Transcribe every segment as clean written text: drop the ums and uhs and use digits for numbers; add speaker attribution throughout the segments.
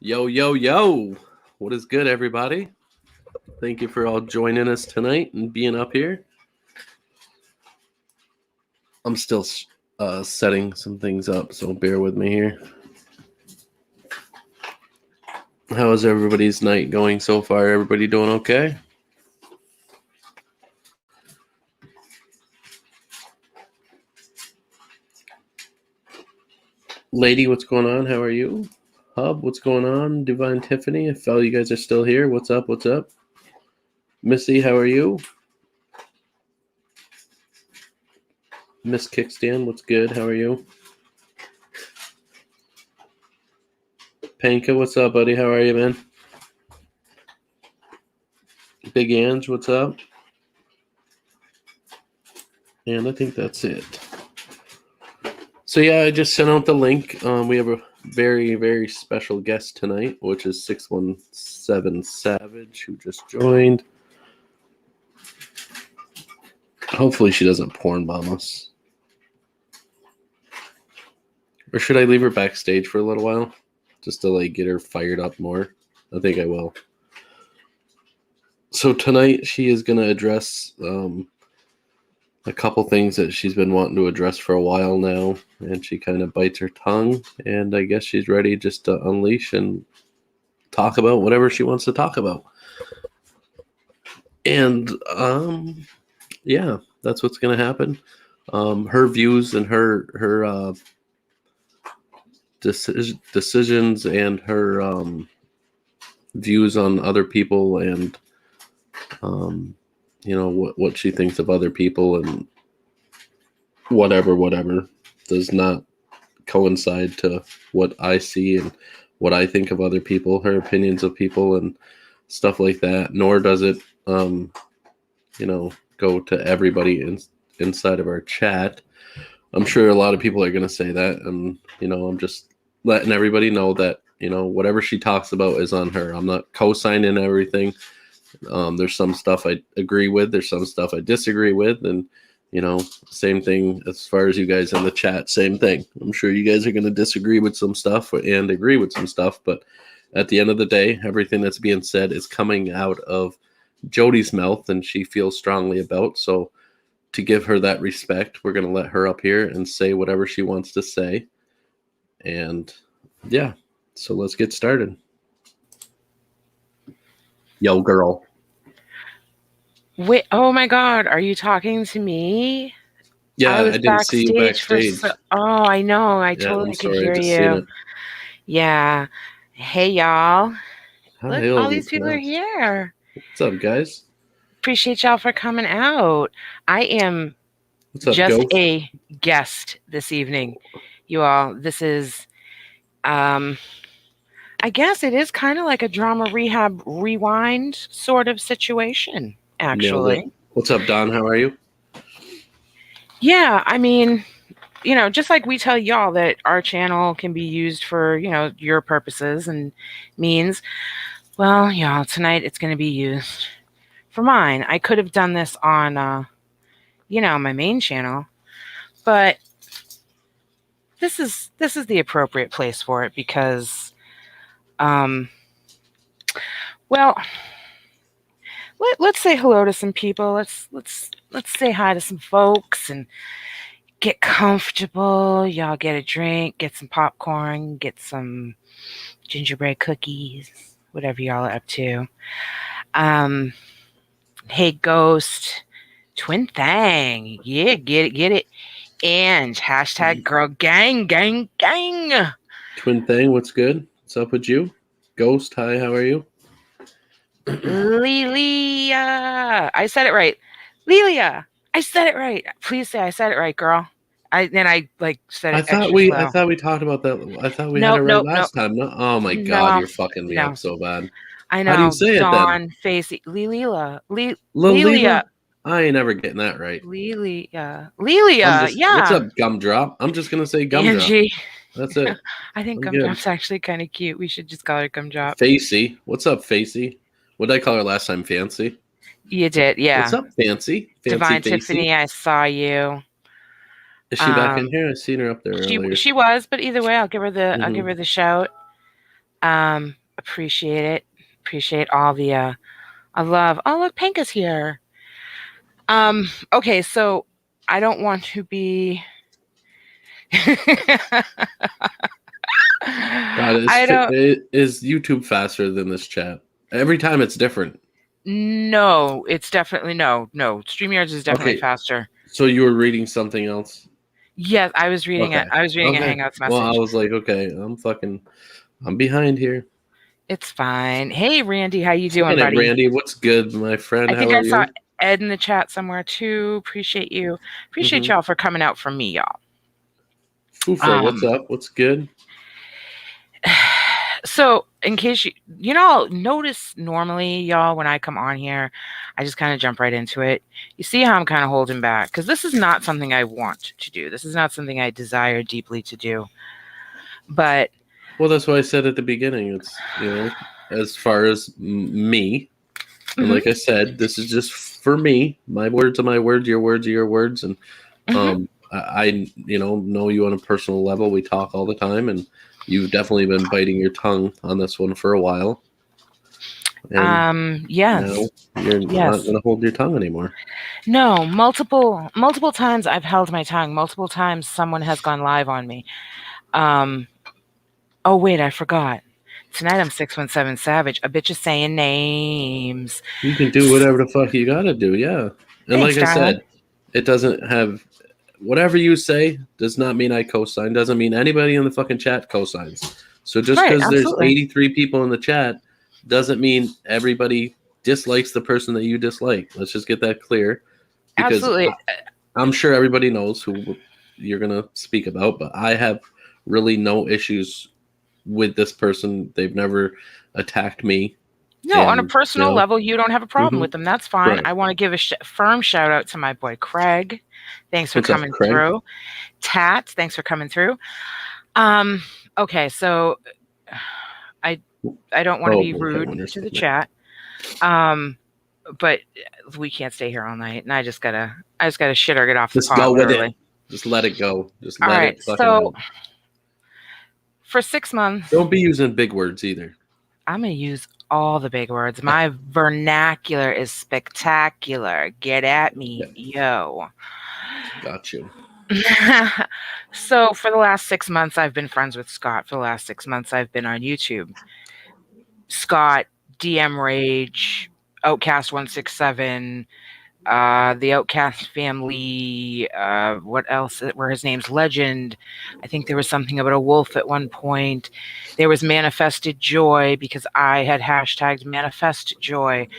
Speaker 1: Yo, yo, yo. What is good, everybody? Thank you for all joining us tonight and being up here. I'm still setting some things up, so bear with me here. How is everybody's night going so far? Everybody doing okay? Lady, what's going on? How are you? Hub, what's going on? Divine Tiffany, if all you guys are still here, what's up? What's up? Missy, how are you? Miss Kickstand, what's good? How are you? Panka, what's up, buddy? How are you, man? Big Ange, what's up? And I think that's it. So yeah, I just sent out the link. We have a very, very special guest tonight, which is 617 Savage, who just joined. Hopefully she doesn't porn bomb us. Or should I leave her backstage for a little while? Just to get her fired up more? I think I will. So tonight she is going to address a couple things that she's been wanting to address for a while now, and she kind of bites her tongue, and I guess she's ready just to unleash and talk about whatever she wants to talk about. And yeah, that's what's going to happen. Her views and her decisions and her views on other people and what she thinks of other people and whatever does not coincide to what I see and what I think of other people, her opinions of people and stuff like that, nor does it go to everybody inside of our chat. I'm sure a lot of people are going to say that, and I'm just letting everybody know that whatever she talks about is on her. I'm not co-signing everything. There's some stuff I agree with, there's some stuff I disagree with, and same thing as far as you guys in the chat, same thing. I'm sure you guys are going to disagree with some stuff and agree with some stuff, but at the end of the day, everything that's being said is coming out of Jody's mouth, and she feels strongly about. So to give her that respect, we're going to let her up here and say whatever she wants to say. And yeah, so let's get started. Yo, girl.
Speaker 2: Wait, oh my God, are you talking to me?
Speaker 1: Yeah, I didn't see you backstage.
Speaker 2: Oh, I know. I totally could hear you. Yeah. Hey, y'all. Look, all these people are here.
Speaker 1: What's up, guys?
Speaker 2: Appreciate y'all for coming out. I am just a guest this evening, you all. This is, I guess it is kind of like a drama rehab rewind sort of situation, actually.
Speaker 1: What's up, Don? How are you?
Speaker 2: Yeah, I mean, just like we tell y'all that our channel can be used for, your purposes and means, well, y'all, tonight it's going to be used for mine. I could have done this on, my main channel, but this is the appropriate place for it because, well, let's say hello to some people. Let's say hi to some folks and get comfortable. Y'all get a drink, get some popcorn, get some gingerbread cookies, whatever y'all are up to. Hey, Ghost, Twin Thang, yeah, get it. And hashtag girl gang.
Speaker 1: Twin Thang, what's good? What's up with you? Ghost, hi, how are you?
Speaker 2: Lilia, I said it right. Lilia, I said it right. Please say I said it right, girl. I said it.
Speaker 1: I thought we talked about that. I thought we had it right last time. No? Oh my God, you're fucking me up so bad.
Speaker 2: I know.
Speaker 1: How do you say
Speaker 2: Dawn,
Speaker 1: it then?
Speaker 2: Facey, Lilia.
Speaker 1: I ain't never getting that right.
Speaker 2: Lilia. Yeah.
Speaker 1: What's up, Gumdrop? I'm just gonna say Gumdrop.
Speaker 2: Angie.
Speaker 1: That's it.
Speaker 2: I think Gumdrop's actually kind of cute. We should just call her Gumdrop.
Speaker 1: Facey. What's up, Facey? What did I call her last time? Fancy?
Speaker 2: You did, yeah.
Speaker 1: What's up, Fancy?
Speaker 2: Divine Tiffany, I saw you.
Speaker 1: Is she back in here? I seen her up there earlier.
Speaker 2: She was, but either way, I'll give her the shout. Appreciate it. Appreciate all the love. Oh, look, Pink is here. Okay, so I don't want to be
Speaker 1: God,
Speaker 2: I don't
Speaker 1: is YouTube faster than this chat? Every time it's different.
Speaker 2: No, it's definitely no. StreamYards is definitely
Speaker 1: Okay,
Speaker 2: faster.
Speaker 1: so you were reading something else?
Speaker 2: Yes, I was reading it.
Speaker 1: Okay.
Speaker 2: I was reading a
Speaker 1: Okay.
Speaker 2: Hangouts
Speaker 1: Well, I
Speaker 2: message.
Speaker 1: was like, okay, I'm behind here.
Speaker 2: It's fine. Hey, Randy, how you doing,
Speaker 1: Looking at
Speaker 2: buddy?
Speaker 1: Randy, what's good, my friend?
Speaker 2: I
Speaker 1: How
Speaker 2: think I
Speaker 1: are
Speaker 2: saw
Speaker 1: you?
Speaker 2: Ed in the chat somewhere too. Appreciate you. Appreciate
Speaker 1: Mm-hmm.
Speaker 2: y'all for coming out for me, y'all.
Speaker 1: Fufa, what's up? What's good?
Speaker 2: So, in case you know, notice normally, y'all, when I come on here, I just kind of jump right into it. You see how I'm kind of holding back because this is not something I want to do. This is not something I desire deeply to do. But
Speaker 1: Well, that's what I said at the beginning. It's, as far as me, and like I said, this is just for me. My words are my words. Your words are your words. And I know you on a personal level. We talk all the time, and you've definitely been biting your tongue on this one for a while. And
Speaker 2: yes.
Speaker 1: now you're not going to hold your tongue anymore.
Speaker 2: No, multiple times I've held my tongue. Multiple times someone has gone live on me. Oh wait, I forgot. Tonight I'm 617 Savage. A bitch is saying names.
Speaker 1: You can do whatever the fuck you gotta do, yeah. And
Speaker 2: Thanks,
Speaker 1: like I
Speaker 2: darling.
Speaker 1: said, it doesn't have whatever you say does not mean I co-sign. Doesn't mean anybody in the fucking chat co-signs. So just
Speaker 2: Right,
Speaker 1: because there's
Speaker 2: absolutely.
Speaker 1: 83 people in the chat doesn't mean everybody dislikes the person that you dislike. Let's just get that clear. Because
Speaker 2: Absolutely.
Speaker 1: I'm sure everybody knows who you're gonna speak about, but I have really no issues with this person. They've never attacked me.
Speaker 2: No, on a personal level, you don't have a problem with them. That's fine.
Speaker 1: Right.
Speaker 2: I want to give a firm shout out to my boy Craig. Thanks for
Speaker 1: What's up,
Speaker 2: coming
Speaker 1: Craig?
Speaker 2: through. Tat, thanks for coming through. Okay, so I don't want to be rude to the chat. But we can't stay here all night, and I just gotta shit or get off the pot.
Speaker 1: Go with
Speaker 2: literally.
Speaker 1: it. Just let it go. Just
Speaker 2: all
Speaker 1: let
Speaker 2: right,
Speaker 1: it fucking
Speaker 2: so
Speaker 1: out.
Speaker 2: For 6 months.
Speaker 1: Don't be using big words either.
Speaker 2: I'm going to use all the big words. My vernacular is spectacular. Get at me, yo.
Speaker 1: Got you.
Speaker 2: So for the last 6 months, I've been friends with Scott. For the last 6 months, I've been on YouTube. Scott, DM Rage, Outcast 167, the Outcast family, what else were his names? Legend. I think there was something about a wolf at one point. There was Manifested Joy because I had hashtagged Manifest Joy.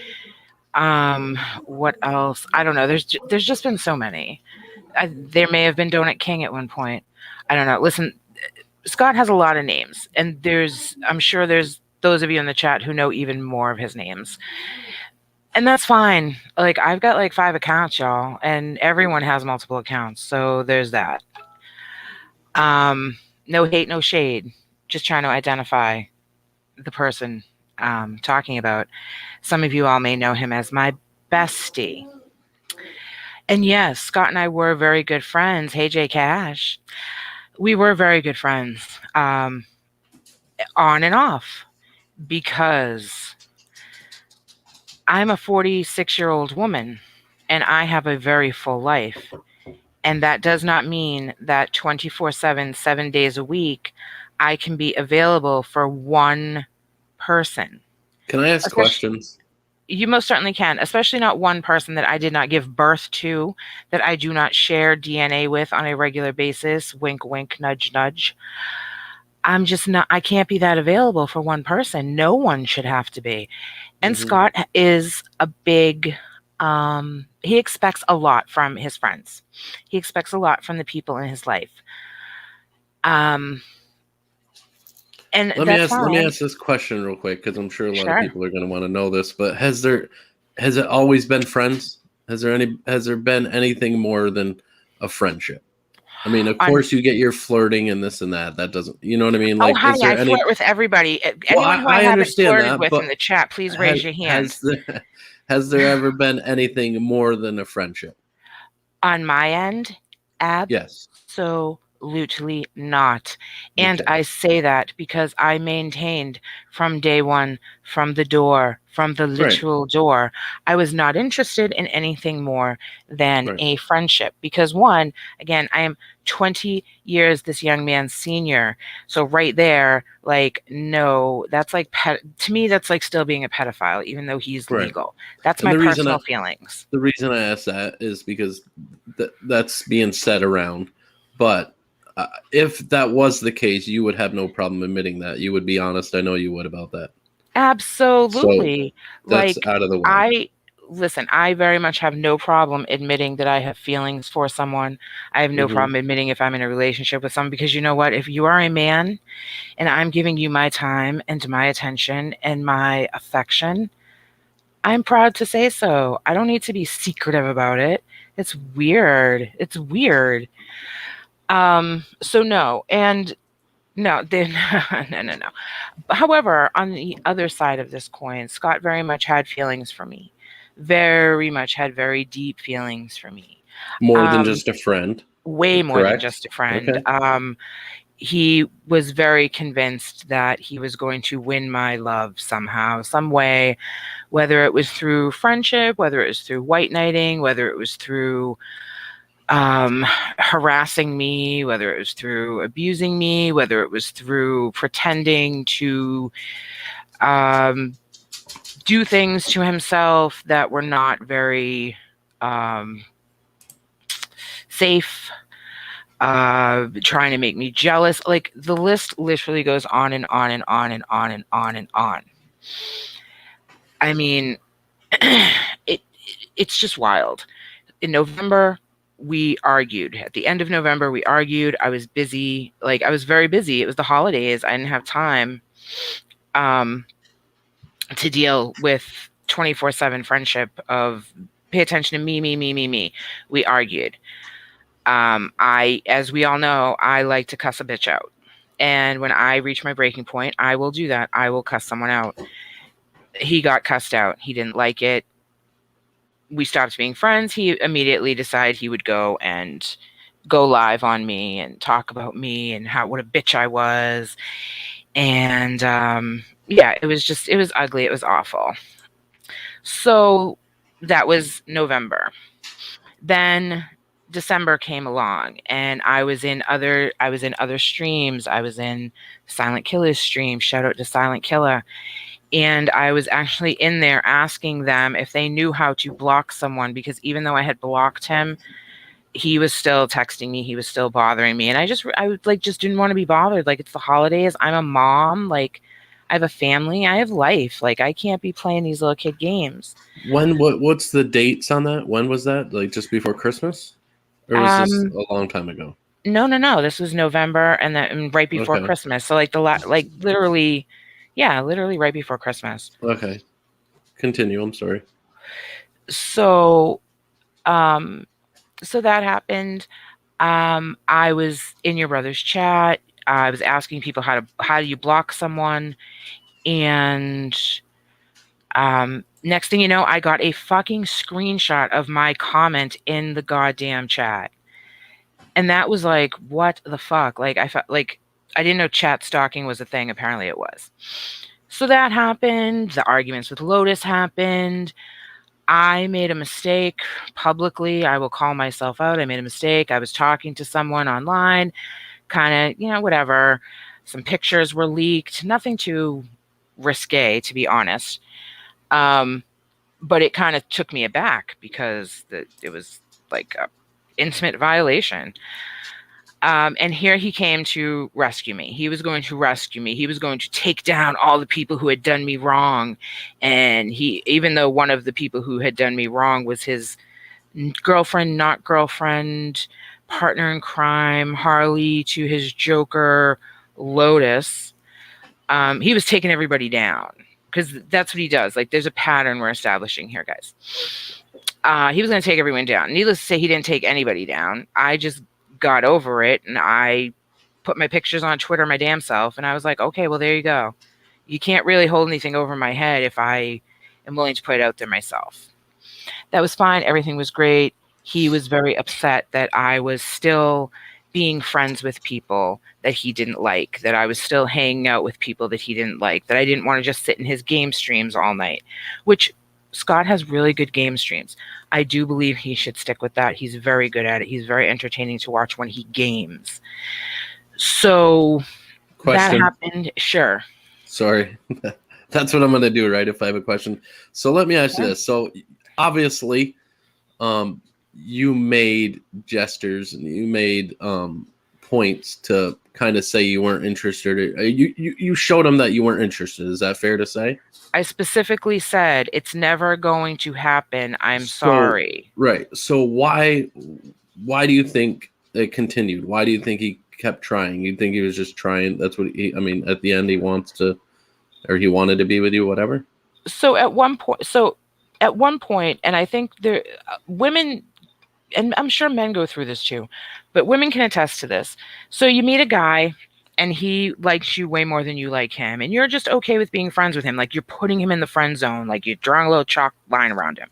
Speaker 2: What else? I don't know. There's just been so many. There may have been Donut King at one point. I don't know. Listen, Scott has a lot of names, and I'm sure there's those of you in the chat who know even more of his names. And that's fine. Like, I've got like 5 accounts, y'all, and everyone has multiple accounts. So there's that. No hate, no shade. Just trying to identify the person talking about. Some of you all may know him as my bestie. And yes, Scott and I were very good friends. Hey, J Cash. We were very good friends, on and off, because I'm a 46-year-old woman and I have a very full life. And that does not mean that 24/7, 7 days a week, I can be available for one person.
Speaker 1: Can I ask questions?
Speaker 2: You most certainly can, especially not one person that I did not give birth to, that I do not share DNA with on a regular basis. Wink, wink, nudge, nudge. I'm just not, I can't be that available for one person. No one should have to be. And Scott is a big, he expects a lot from his friends. He expects a lot from the people in his life. And
Speaker 1: let me ask this question real quick, because I'm sure a lot of people are going to want to know this. But has it always been friends? Has there been anything more than a friendship? I mean, of course, you get your flirting and this and that. That doesn't, you know what I mean? Like,
Speaker 2: honey, I flirt with everybody. Anyone who I haven't flirted with in the chat, please raise your hand.
Speaker 1: Has there ever been anything more than a friendship?
Speaker 2: On my end,
Speaker 1: yes.
Speaker 2: So Absolutely not. And
Speaker 1: Okay.
Speaker 2: I say that because I maintained from day one, from the door, from the
Speaker 1: Right.
Speaker 2: literal door, I was not interested in anything more than
Speaker 1: Right.
Speaker 2: a friendship. Because, one, again, I am 20 years this young man's senior. So, right there, like, no, that's like, to me, that's like still being a pedophile, even though he's
Speaker 1: Right.
Speaker 2: legal. That's
Speaker 1: And
Speaker 2: my personal feelings.
Speaker 1: the reason I ask that is because that's being said around. But if that was the case, you would have no problem admitting that. You would be honest. I know you would about that. So
Speaker 2: Absolutely.
Speaker 1: that's
Speaker 2: Like,
Speaker 1: out of the way.
Speaker 2: I listen, I very much have no problem admitting that I have feelings for someone. I have no
Speaker 1: Hmm.
Speaker 2: problem admitting if I'm in a relationship with someone because you know what? If you are a man and I'm giving you my time and my attention and my affection, I'm proud to say so. I don't need to be secretive about it. It's weird. It's weird. So no. And no, then no, no, no. However, on the other side of this coin, Scott very much had feelings for me. Very much had very deep feelings for me.
Speaker 1: More than
Speaker 2: Um,
Speaker 1: just a friend,
Speaker 2: way more than
Speaker 1: correct?
Speaker 2: just a friend.
Speaker 1: Okay.
Speaker 2: He was very convinced that he was going to win my love somehow, some way, whether it was through friendship, whether it was through white knighting, whether it was through harassing me, whether it was through abusing me, whether it was through pretending to um, do things to himself that were not very um, safe, trying to make me jealous. Like the list literally goes on and on and on and on and on and on. I mean, it it's just wild. In November, we argued. At the end of November, we argued. I was busy. Like I was very busy. It was the holidays. I didn't have time um, to deal with 24/7 friendship of pay attention to me, me, me, me, me. We argued. As we all know, I like to cuss a bitch out. And when I reach my breaking point, I will do that. I will cuss someone out. He got cussed out. He didn't like it. We stopped being friends. He immediately decided he would go live on me and talk about me and how what a bitch I was. And yeah, it was ugly. It was awful. So that was November. Then December came along and I was in other streams. I was in Silent Killer's stream. Shout out to Silent Killer. And I was actually in there asking them if they knew how to block someone because even though I had blocked him, he was still texting me, he was still bothering me. And I would like just didn't want to be bothered. Like it's the holidays. I'm a mom, like I have a family, I have life. Like I can't be playing these little kid games.
Speaker 1: What's the dates on that? When was that? Like just before Christmas? Or was this
Speaker 2: Um
Speaker 1: a long time ago?
Speaker 2: no, no, no. This was November and then right before
Speaker 1: Okay.
Speaker 2: Christmas. So like like literally, yeah, literally right before Christmas.
Speaker 1: Okay. Continue. I'm sorry.
Speaker 2: So um so that happened. I was in your brother's chat. I was asking people how do you block someone, and next thing you know, I got a fucking screenshot of my comment in the goddamn chat, and that was like, what the fuck? Like I felt like I didn't know chat stalking was a thing. Apparently, it was. So that happened. The arguments with Lotus happened. I made a mistake publicly. I will call myself out. I made a mistake. I was talking to someone online, kind of, whatever. Some pictures were leaked. Nothing too risque, to be honest. But it kind of took me aback because it was like a intimate violation. And here he came to rescue me. He was going to rescue me. He was going to take down all the people who had done me wrong. And even though one of the people who had done me wrong was his girlfriend, not girlfriend, partner in crime, Harley to his Joker, Lotus, he was taking everybody down because that's what he does. Like there's a pattern we're establishing here, guys. He was going to take everyone down. Needless to say, he didn't take anybody down. I just got over it and I put my pictures on Twitter my damn self and I was like, okay, well there you go. You can't really hold anything over my head if I am willing to put it out there myself. That was fine. Everything was great. He was very upset that I was still being friends with people that he didn't like, that I was still hanging out with people that he didn't like, that I didn't want to just sit in his game streams all night, which Scott has really good game streams. I do believe he should stick with that. He's very good at it. He's very entertaining to watch when he games. So
Speaker 1: Question.
Speaker 2: that happened. Sure.
Speaker 1: Sorry. That's what I'm going to do, right? If I have a question. So let me ask you this. So obviously, you made gestures and you made points to kind of say you weren't interested. You showed them that you weren't interested. Is that fair to say?
Speaker 2: I specifically said it's never going to happen. I'm sorry.
Speaker 1: Right. So why do you think it continued? Why do you think he kept trying? You think he was just trying? That's what I mean, at the end he wants to, or he wanted to be with you, whatever.
Speaker 2: So at one point, and I think there women, and I'm sure men go through this too, but women can attest to this. So you meet a guy and he likes you way more than you like him, and you're just okay with being friends with him. Like you're putting him in the friend zone, like you're drawing a little chalk line around him.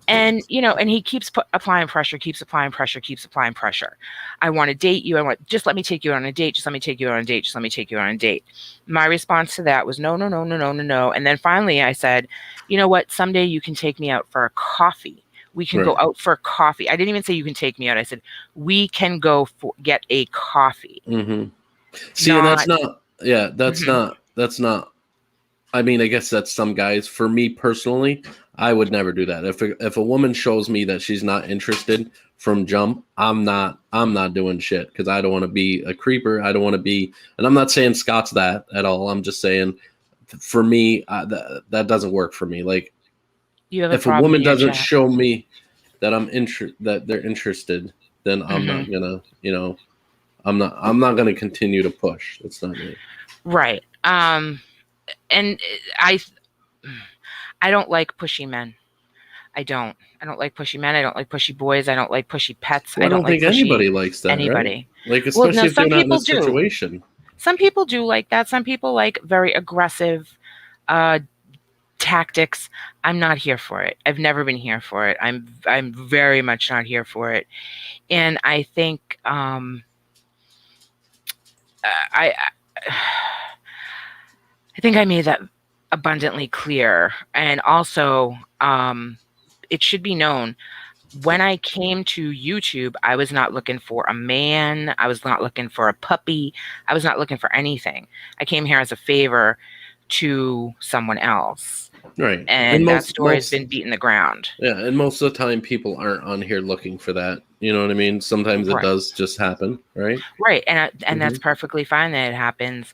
Speaker 2: And, and he keeps applying pressure, keeps applying pressure, keeps applying pressure. I want to date you. Just let me take you on a date. Just let me take you on a date. Just let me take you on a date. My response to that was no, no, no, no, no, no, no. And then finally I said, you know what? Someday you can take me out for a coffee. We can go out for coffee. I didn't even say you can take me out. I said, we can go get a coffee.
Speaker 1: Mm-hmm. See, that's not, I mean, I guess that's some guys. For me personally, I would never do that. If a woman shows me that she's not interested from jump, I'm not doing shit, because I don't want to be a creeper. I don't want to be, and I'm not saying Scott's that at all. I'm just saying, for me, that doesn't work for me. Like, if a woman doesn't show me that that they're interested, then I'm not gonna, I'm not gonna continue to push. That's not me.
Speaker 2: Right. And I don't like pushy men. I don't like pushy men. I don't like pushy boys. I don't like pushy pets.
Speaker 1: Well, I don't think anybody likes that.
Speaker 2: Anybody.
Speaker 1: Right? Like, especially if they're not in a situation.
Speaker 2: Some people do like that. Some people like very aggressive tactics. I'm not here for it. I've never been here for it. I'm very much not here for it. And I think I think I made that abundantly clear. And also, it should be known, when I came to YouTube, I was not looking for a man. I was not looking for a puppy. I was not looking for anything. I came here as a favor to someone else.
Speaker 1: Right.
Speaker 2: And that story has been beaten the ground.
Speaker 1: Yeah, and most of the time people aren't on here looking for that. You know what I mean? Sometimes it does just happen, right?
Speaker 2: Right. And that's perfectly fine that it happens.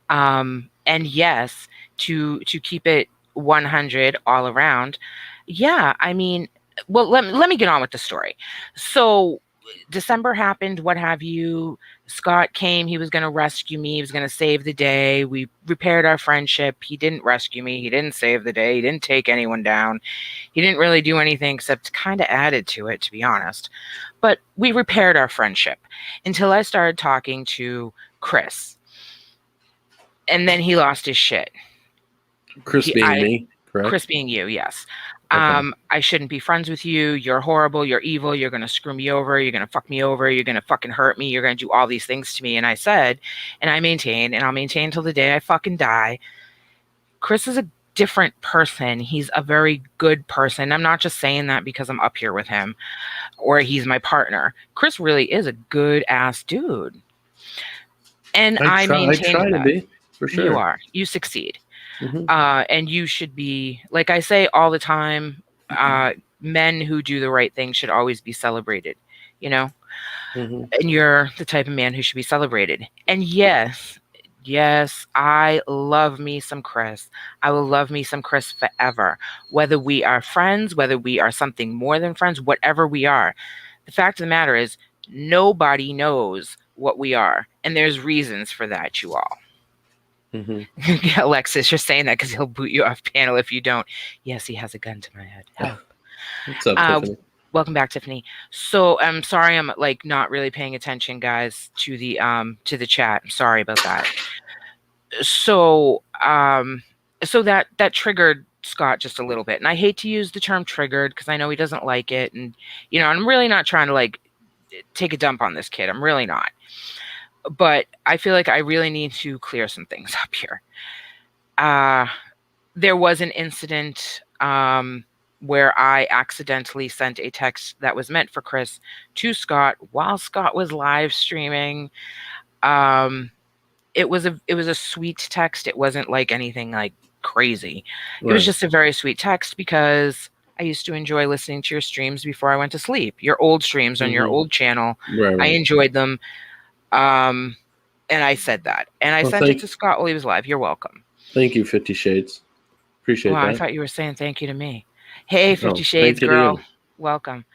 Speaker 2: And yes, to keep it 100 all around. Yeah, I mean, well, let me get on with the story. So December happened, what have you. Scott came, he was going to rescue me. He was going to save the day. We repaired our friendship. He didn't rescue me. He didn't save the day. He didn't take anyone down. He didn't really do anything except kind of added to it, to be honest. But we repaired our friendship until I started talking to Chris. And then he lost his shit.
Speaker 1: Chris being me, correct?
Speaker 2: Chris being you, yes.
Speaker 1: Okay.
Speaker 2: I shouldn't be friends with you. You're horrible. You're evil. You're going to screw me over. You're going to fuck me over. You're going to fucking hurt me. You're going to do all these things to me. And I said, and I maintain, and I'll maintain until the day I fucking die, Chris is a different person. He's a very good person. I'm not just saying that because I'm up here with him or he's my partner. Chris really is a good ass dude. And I maintain
Speaker 1: I try to be, for sure.
Speaker 2: You are. You succeed. And you should be, like I say all the time, men who do the right thing should always be celebrated, and you're the type of man who should be celebrated. And yes, I love me some Chris. I will love me some Chris forever, whether we are friends, whether we are something more than friends, whatever we are. The fact of the matter is, nobody knows what we are, and there's reasons for that, you all. Alexis, you're saying that because he'll boot you off panel if you don't. Yes, he has a gun to my head. Help.
Speaker 1: What's up, Tiffany?
Speaker 2: Welcome back, Tiffany. So I'm sorry, I'm like not really paying attention, guys, to the chat. I'm sorry about that. So so that triggered Scott just a little bit, and I hate to use the term triggered because I know he doesn't like it, and I'm really not trying to like take a dump on this kid. I'm really not. But I feel like I really need to clear some things up here. There was an incident where I accidentally sent a text that was meant for Chris to Scott while Scott was live streaming. It was a sweet text. It wasn't like anything like crazy. It was just a very sweet text because I used to enjoy listening to your streams before I went to sleep. Your old streams on your old channel.
Speaker 1: Right.
Speaker 2: I enjoyed them. And I said that. And I sent it to Scott while he was live. You're welcome.
Speaker 1: Thank you, 50 Shades. Appreciate that.
Speaker 2: I thought you were saying thank you to me. Hey, 50 Shades girl. Welcome.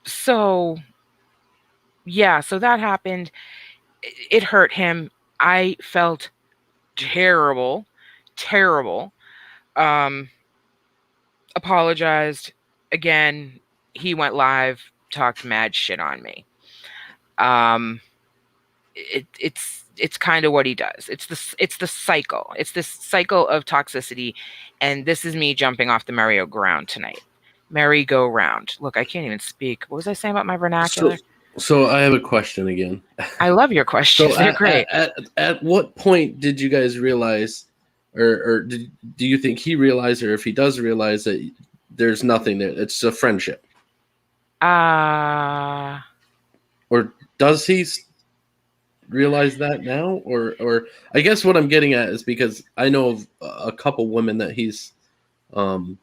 Speaker 2: So yeah, so that happened. It hurt him. I felt terrible. Apologized. Again, he went live, talked mad shit on me. It's kind of what he does. It's the cycle. It's this cycle of toxicity, and this is me jumping off the merry-go-round tonight. Merry-go-round. Look, I can't even speak. What was I saying about my vernacular?
Speaker 1: So I have a question again.
Speaker 2: I love your questions. They're great.
Speaker 1: At what point did you guys realize, or do you think he realized, or if he does realize that there's nothing there, it's a friendship? Or does he realize that now? Or I guess what I'm getting at is because I know of a couple women that he's, I don't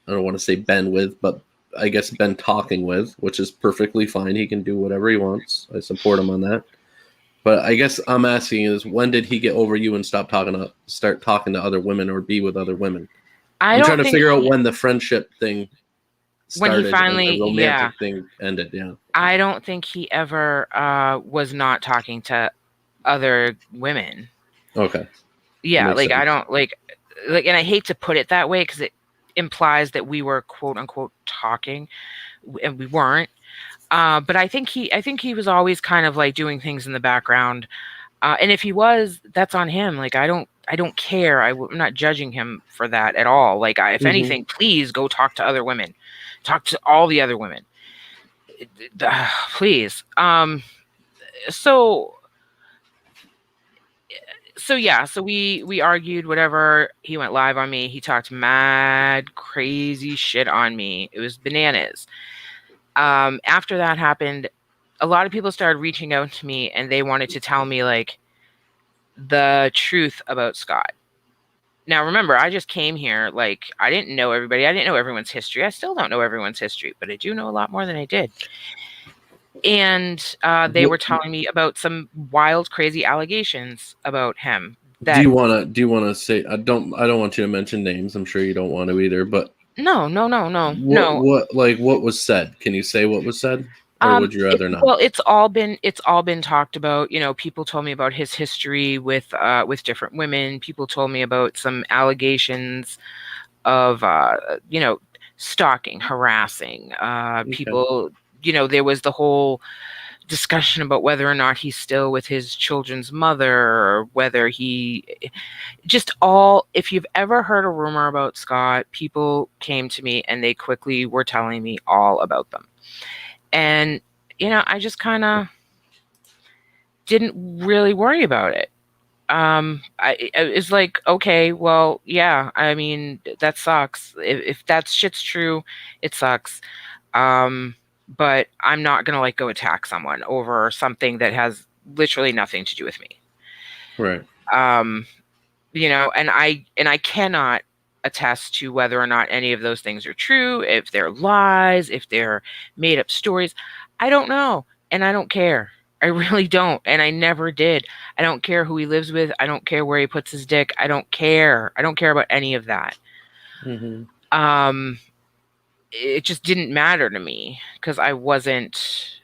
Speaker 1: want to say been with, but I guess been talking with, which is perfectly fine. He can do whatever he wants. I support him on that. But I guess I'm asking is, when did he get over you and start talking to other women or be with other women? I'm trying to figure out when the friendship thing started, when he finally, and the romantic thing ended. Yeah. I
Speaker 2: don't think he ever was not talking to other women.
Speaker 1: Okay.
Speaker 2: Yeah, like sense. I don't like, and I hate to put it that way because it implies that we were quote unquote talking, and we weren't. But I think he was always kind of like doing things in the background. And if he was, that's on him. Like I don't care. I'm not judging him for that at all. Like if anything, please go talk to other women. Talk to all the other women. Please. So yeah, so we argued, whatever. He went live on me. He talked mad crazy shit on me. It was bananas. After that happened, a lot of people started reaching out to me, and they wanted to tell me like the truth about Scott. Now, remember, I just came here. Like, I didn't know everybody. I didn't know everyone's history. I still don't know everyone's history, but I do know a lot more than I did. And they were telling me about some wild, crazy allegations about him.
Speaker 1: Do you want to say? I don't want you to mention names. I'm sure you don't want to either. But
Speaker 2: no.
Speaker 1: What was said? Can you say what was said? Or would you rather not?
Speaker 2: Well, it's all been talked about. You know, people told me about his history with different women. People told me about some allegations of stalking, harassing people. You know, there was the whole discussion about whether or not he's still with his children's mother, or whether if you've ever heard a rumor about Scott, people came to me and they quickly were telling me all about them. And, I just kind of didn't really worry about it. It's like, okay, well, yeah, I mean, that sucks. If that shit's true, it sucks. But I'm not going to like go attack someone over something that has literally nothing to do with me.
Speaker 1: Right.
Speaker 2: And I cannot attest to whether or not any of those things are true, if they're lies, if they're made up stories. I don't know. And I don't care. I really don't. And I never did. I don't care who he lives with. I don't care where he puts his dick. I don't care. I don't care about any of that. It just didn't matter to me because I wasn't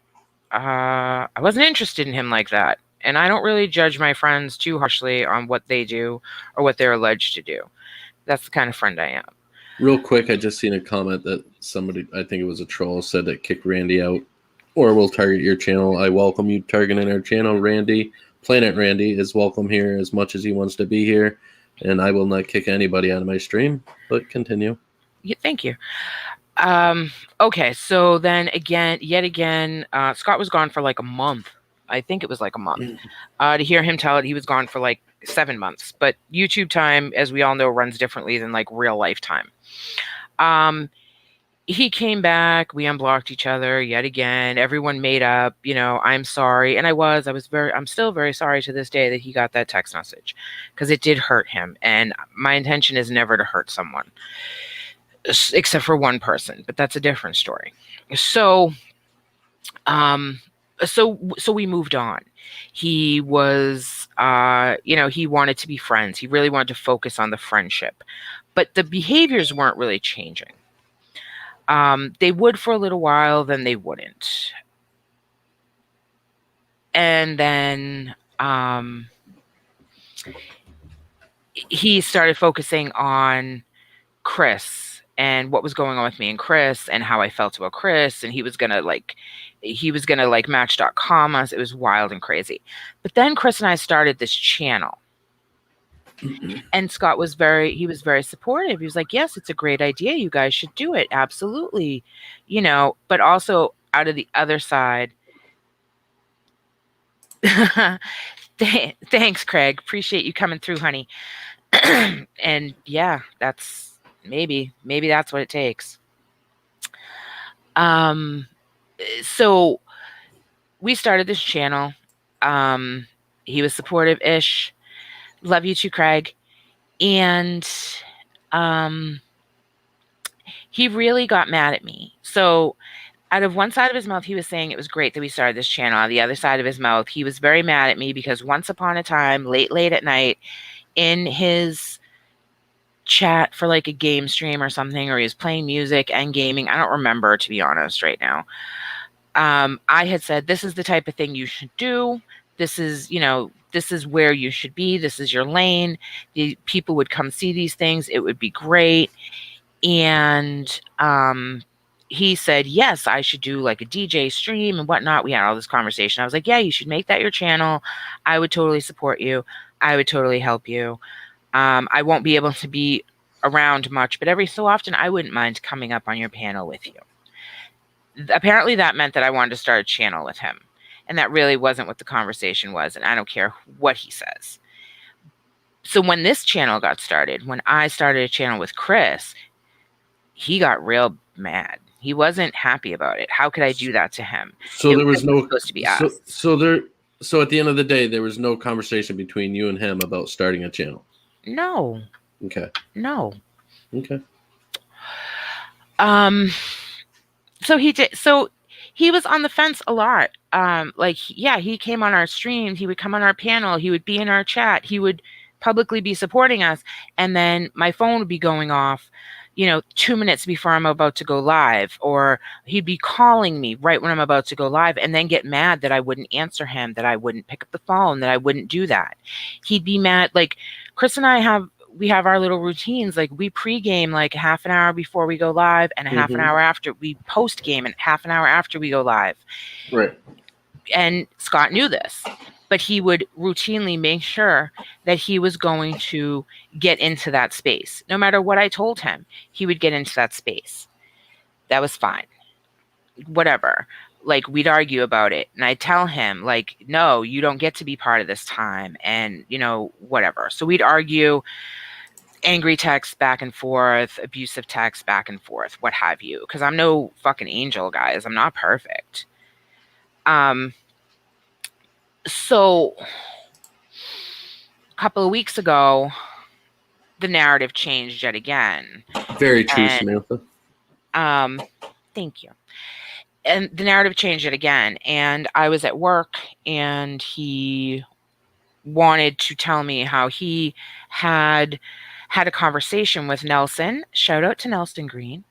Speaker 2: interested in him like that. And I don't really judge my friends too harshly on what they do or what they're alleged to do. That's the kind of friend I am.
Speaker 1: Real quick, I just seen a comment that somebody, I think it was a troll, said that kick Randy out or we'll target your channel. I welcome you targeting our channel, Randy. Planet Randy is welcome here as much as he wants to be here. And I will not kick anybody out of my stream, but continue.
Speaker 2: Yeah, thank you. Okay, so then yet again, Scott was gone for like a month. I think it was like a month. To hear him tell it, he was gone for like 7 months. But YouTube time, as we all know, runs differently than like real life time. He came back, we unblocked each other yet again. Everyone made up, I'm sorry. And I'm still very sorry to this day that he got that text message, because it did hurt him. And my intention is never to hurt someone, except for one person, but that's a different story. So, so we moved on. He was, he wanted to be friends. He really wanted to focus on the friendship, but the behaviors weren't really changing. They would for a little while, then they wouldn't. And then he started focusing on Chris and what was going on with me and Chris and how I felt about Chris. And he was gonna like Match.com us. It was wild and crazy. But then Chris and I started this channel. And Scott was very supportive. He was like, yes, it's a great idea. You guys should do it. Absolutely. But also out of the other side. Thanks, Craig. Appreciate you coming through, honey. And yeah, that's maybe that's what it takes. So we started this channel. He was supportive-ish. Love you too, Craig. And he really got mad at me. So out of one side of his mouth, he was saying it was great that we started this channel. On the other side of his mouth, he was very mad at me because once upon a time, late at night, in his chat for like a game stream or something, or he was playing music and gaming, I don't remember, to be honest, right now. I had said, this is the type of thing you should do. This is, this is where you should be. This is your lane. The people would come see these things. It would be great. And he said, yes, I should do like a DJ stream and whatnot. We had all this conversation. I was like, yeah, you should make that your channel. I would totally support you. I would totally help you. I won't be able to be around much, but every so often I wouldn't mind coming up on your panel with you. Apparently that meant that I wanted to start a channel with him. And that really wasn't what the conversation was. And I don't care what he says. So when this channel got started, when I started a channel with Chris, he got real mad. He wasn't happy about it. How could I do that to him?
Speaker 1: So there was no
Speaker 2: supposed to be asked.
Speaker 1: So at the end of the day, there was no conversation between you and him about starting a channel.
Speaker 2: No.
Speaker 1: Okay.
Speaker 2: No.
Speaker 1: Okay.
Speaker 2: So he did. So he was on the fence a lot. He came on our streams. He would come on our panel. He would be in our chat. He would publicly be supporting us. And then my phone would be going off, 2 minutes before I'm about to go live, or he'd be calling me right when I'm about to go live and then get mad that I wouldn't answer him, that I wouldn't pick up the phone, that I wouldn't do that. He'd be mad. Like Chris and I have our little routines. Like we pregame like half an hour before we go live and a half an hour after. We post game and half an hour after we go live.
Speaker 1: Right.
Speaker 2: And Scott knew this, but he would routinely make sure that he was going to get into that space. No matter what I told him, he would get into that space. That was fine. Whatever. Like we'd argue about it. And I'd tell him like, no, you don't get to be part of this time. And, whatever. So we'd argue, angry texts back and forth, abusive texts back and forth, what have you. Because I'm no fucking angel, guys. I'm not perfect. So a couple of weeks ago, the narrative changed yet again.
Speaker 1: Very true, Samantha.
Speaker 2: Thank you. And the narrative changed yet again. And I was at work and he wanted to tell me how he had a conversation with Nelson. Shout out to Nelson Green.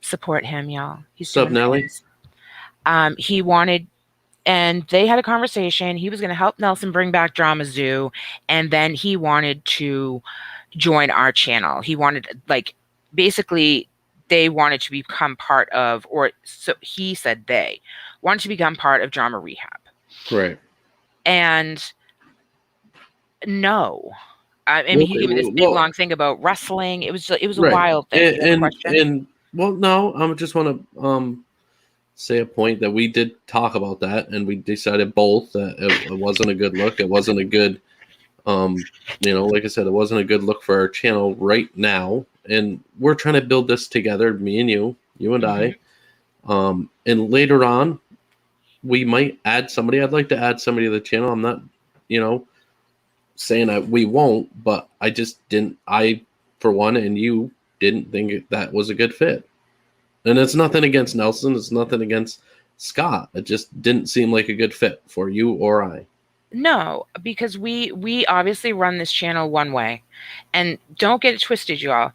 Speaker 2: Support him, y'all. He's
Speaker 1: What's up, Nelly?
Speaker 2: And they had a conversation. He was going to help Nelson bring back Drama Zoo. And then he wanted to join our channel. He wanted, basically, they wanted to become part of, or so he said they wanted to become part of Drama Rehab.
Speaker 1: Right.
Speaker 2: And no. I mean, he gave me this big long thing about wrestling. It was a wild thing.
Speaker 1: And Well, no, I just want to say a point that we did talk about that, and we decided both that it wasn't a good look. It wasn't a good, like I said, it wasn't a good look for our channel right now. And we're trying to build this together, me and you and
Speaker 2: Mhm.
Speaker 1: I. And later on, we might add somebody. I'd like to add somebody to the channel. I'm not, you know, saying that we won't, but I just didn't. I, for one, and you didn't think that was a good fit. And it's nothing against Nelson. It's nothing against Scott. It just didn't seem like a good fit for you or I.
Speaker 2: No, because we obviously run this channel one way, and don't get it twisted, y'all.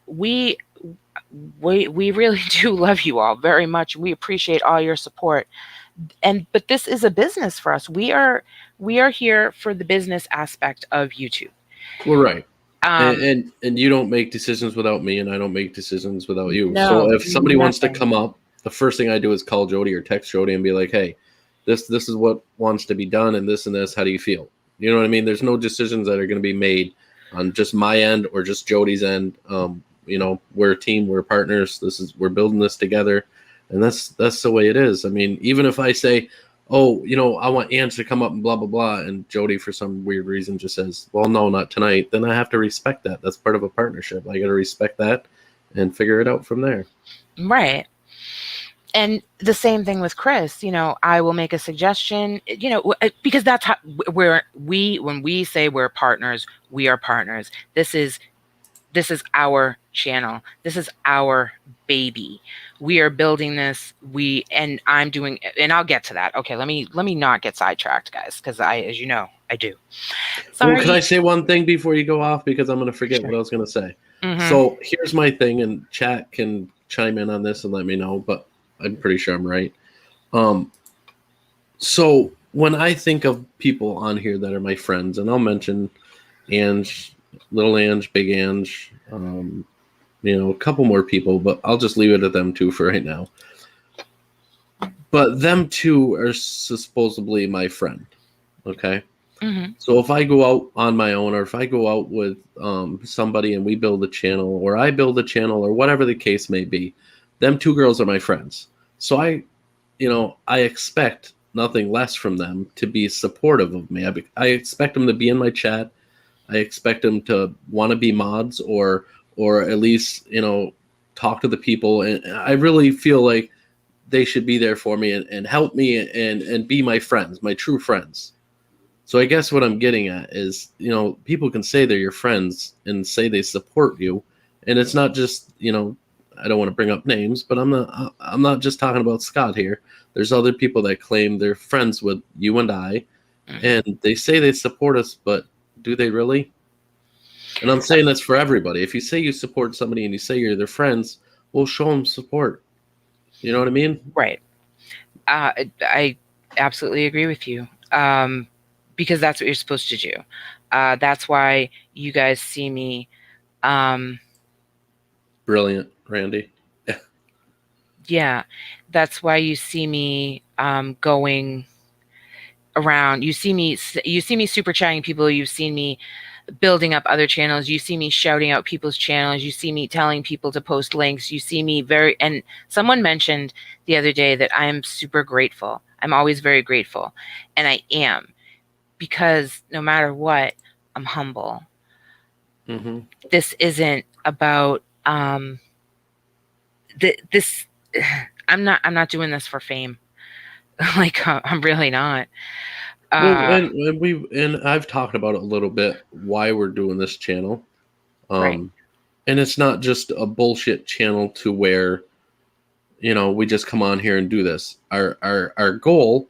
Speaker 2: We we really do love you all very much. We appreciate all your support, but this is a business for us. We are here for the business aspect of YouTube.
Speaker 1: We're right. And,
Speaker 2: Um,
Speaker 1: and you don't make decisions without me, and I don't make decisions without you. So
Speaker 2: no,
Speaker 1: if somebody wants to
Speaker 2: nothing.
Speaker 1: come up, the first thing I do is call Jody or text Jody and be like, "Hey, this is what wants to be done, and this. How do you feel?" You know what I mean? There's no decisions that are going to be made on just my end or just Jody's end. We're a team, we're partners. We're building this together, and that's the way it is. I mean, even if I say, "Oh, I want Ange to come up and blah blah blah," and Jody for some weird reason just says, "Well, no, not tonight," then I have to respect that. That's part of a partnership. I got to respect that and figure it out from there.
Speaker 2: Right. And the same thing with Chris. I will make a suggestion, because that's how when we say we're partners, we are partners. This is our channel. This is our baby. We are building this. And I'm doing, and I'll get to that. Okay, let me not get sidetracked, guys, because as you know, I do.
Speaker 1: Well, can I
Speaker 2: Sorry.
Speaker 1: say one thing before you go off? Because I'm going to forget
Speaker 2: Sure.
Speaker 1: what I was going to say.
Speaker 2: Mm-hmm.
Speaker 1: So here's my thing, and chat can chime in on this and let me know, but I'm pretty sure I'm right. So when I think of people on here that are my friends, and I'll mention Ange, Little Ange, Big Ange, a couple more people, but I'll just leave it at them two for right now. But them two are supposedly my friend. Okay.
Speaker 2: Mm-hmm.
Speaker 1: So if I go out on my own, or if I go out with somebody and we build a channel, or I build a channel, or whatever the case may be, them two girls are my friends. So I expect nothing less from them to be supportive of me. I expect them to be in my chat. I expect them to want to be mods, or at least talk to the people. And I really feel like they should be there for me and help me and be my friends, my true friends. So I guess what I'm getting at is, people can say they're your friends and say they support you, and it's not just, I don't want to bring up names, but I'm not just talking about Scott here. There's other people that claim they're friends with you and I,
Speaker 2: Mm-hmm.
Speaker 1: and they say they support us, but do they really? And I'm saying that's for everybody. If you say you support somebody and you say you're their friends, well, show them support. You know what I mean?
Speaker 2: Right. I absolutely agree with you. Because that's what you're supposed to do. That's why you guys see me. Um,
Speaker 1: Brilliant, Randy.
Speaker 2: yeah, that's why you see me going around. You see me super chatting people. You've seen me building up other channels. You see me shouting out people's channels. You see me telling people to post links. You see me and someone mentioned the other day that I am super grateful. I'm always very grateful, and I am, because no matter what, I'm humble.
Speaker 1: Mm-hmm.
Speaker 2: This isn't about this. I'm not doing this for fame. Like, I'm really not.
Speaker 1: Well,
Speaker 2: Uh,
Speaker 1: and I've talked about it a little bit why we're doing this channel.
Speaker 2: right.
Speaker 1: And it's not just a bullshit channel to where we just come on here and do this. Our goal,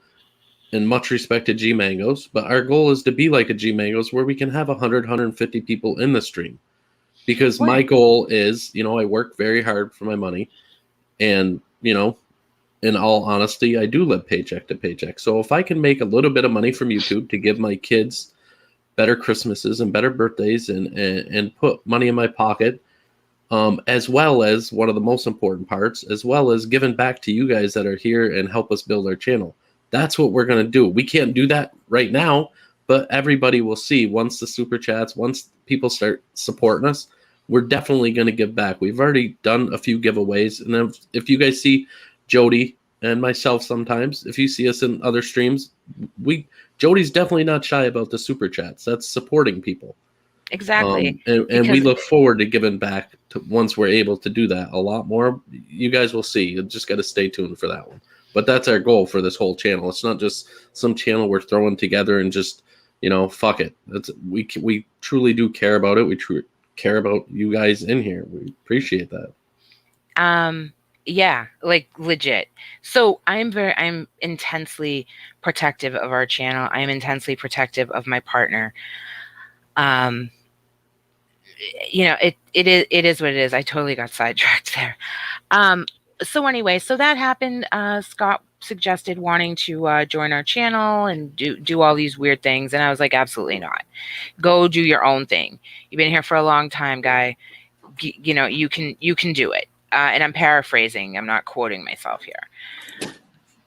Speaker 1: and much respect to G Mangoes, but our goal is to be like a G Mangoes where we can have 150 people in the stream. Because my
Speaker 2: Right.
Speaker 1: goal is, I work very hard for my money, and in all honesty, I do live paycheck to paycheck. So if I can make a little bit of money from YouTube to give my kids better Christmases and better birthdays, and put money in my pocket, as well as one of the most important parts, as well as giving back to you guys that are here and help us build our channel. That's what we're going to do. We can't do that right now, but everybody will see once the super chats, once people start supporting us, we're definitely going to give back. We've already done a few giveaways, and if you guys see Jody and myself sometimes, if you see us in other streams, Jody's definitely not shy about the super chats. That's supporting people.
Speaker 2: Exactly.
Speaker 1: And we look forward to giving back once we're able to do that a lot more. You guys will see. You just got to stay tuned for that one. But that's our goal for this whole channel. It's not just some channel we're throwing together and just, fuck it. We truly do care about it. We care about you guys in here. We appreciate that.
Speaker 2: Yeah, like legit. So I'm intensely protective of our channel. I am intensely protective of my partner. It is what it is. I totally got sidetracked there. So anyway, so that happened. Scott suggested wanting to join our channel and do all these weird things, and I was like, absolutely not. Go do your own thing. You've been here for a long time, guy. You can do it. And I'm paraphrasing. I'm not quoting myself here.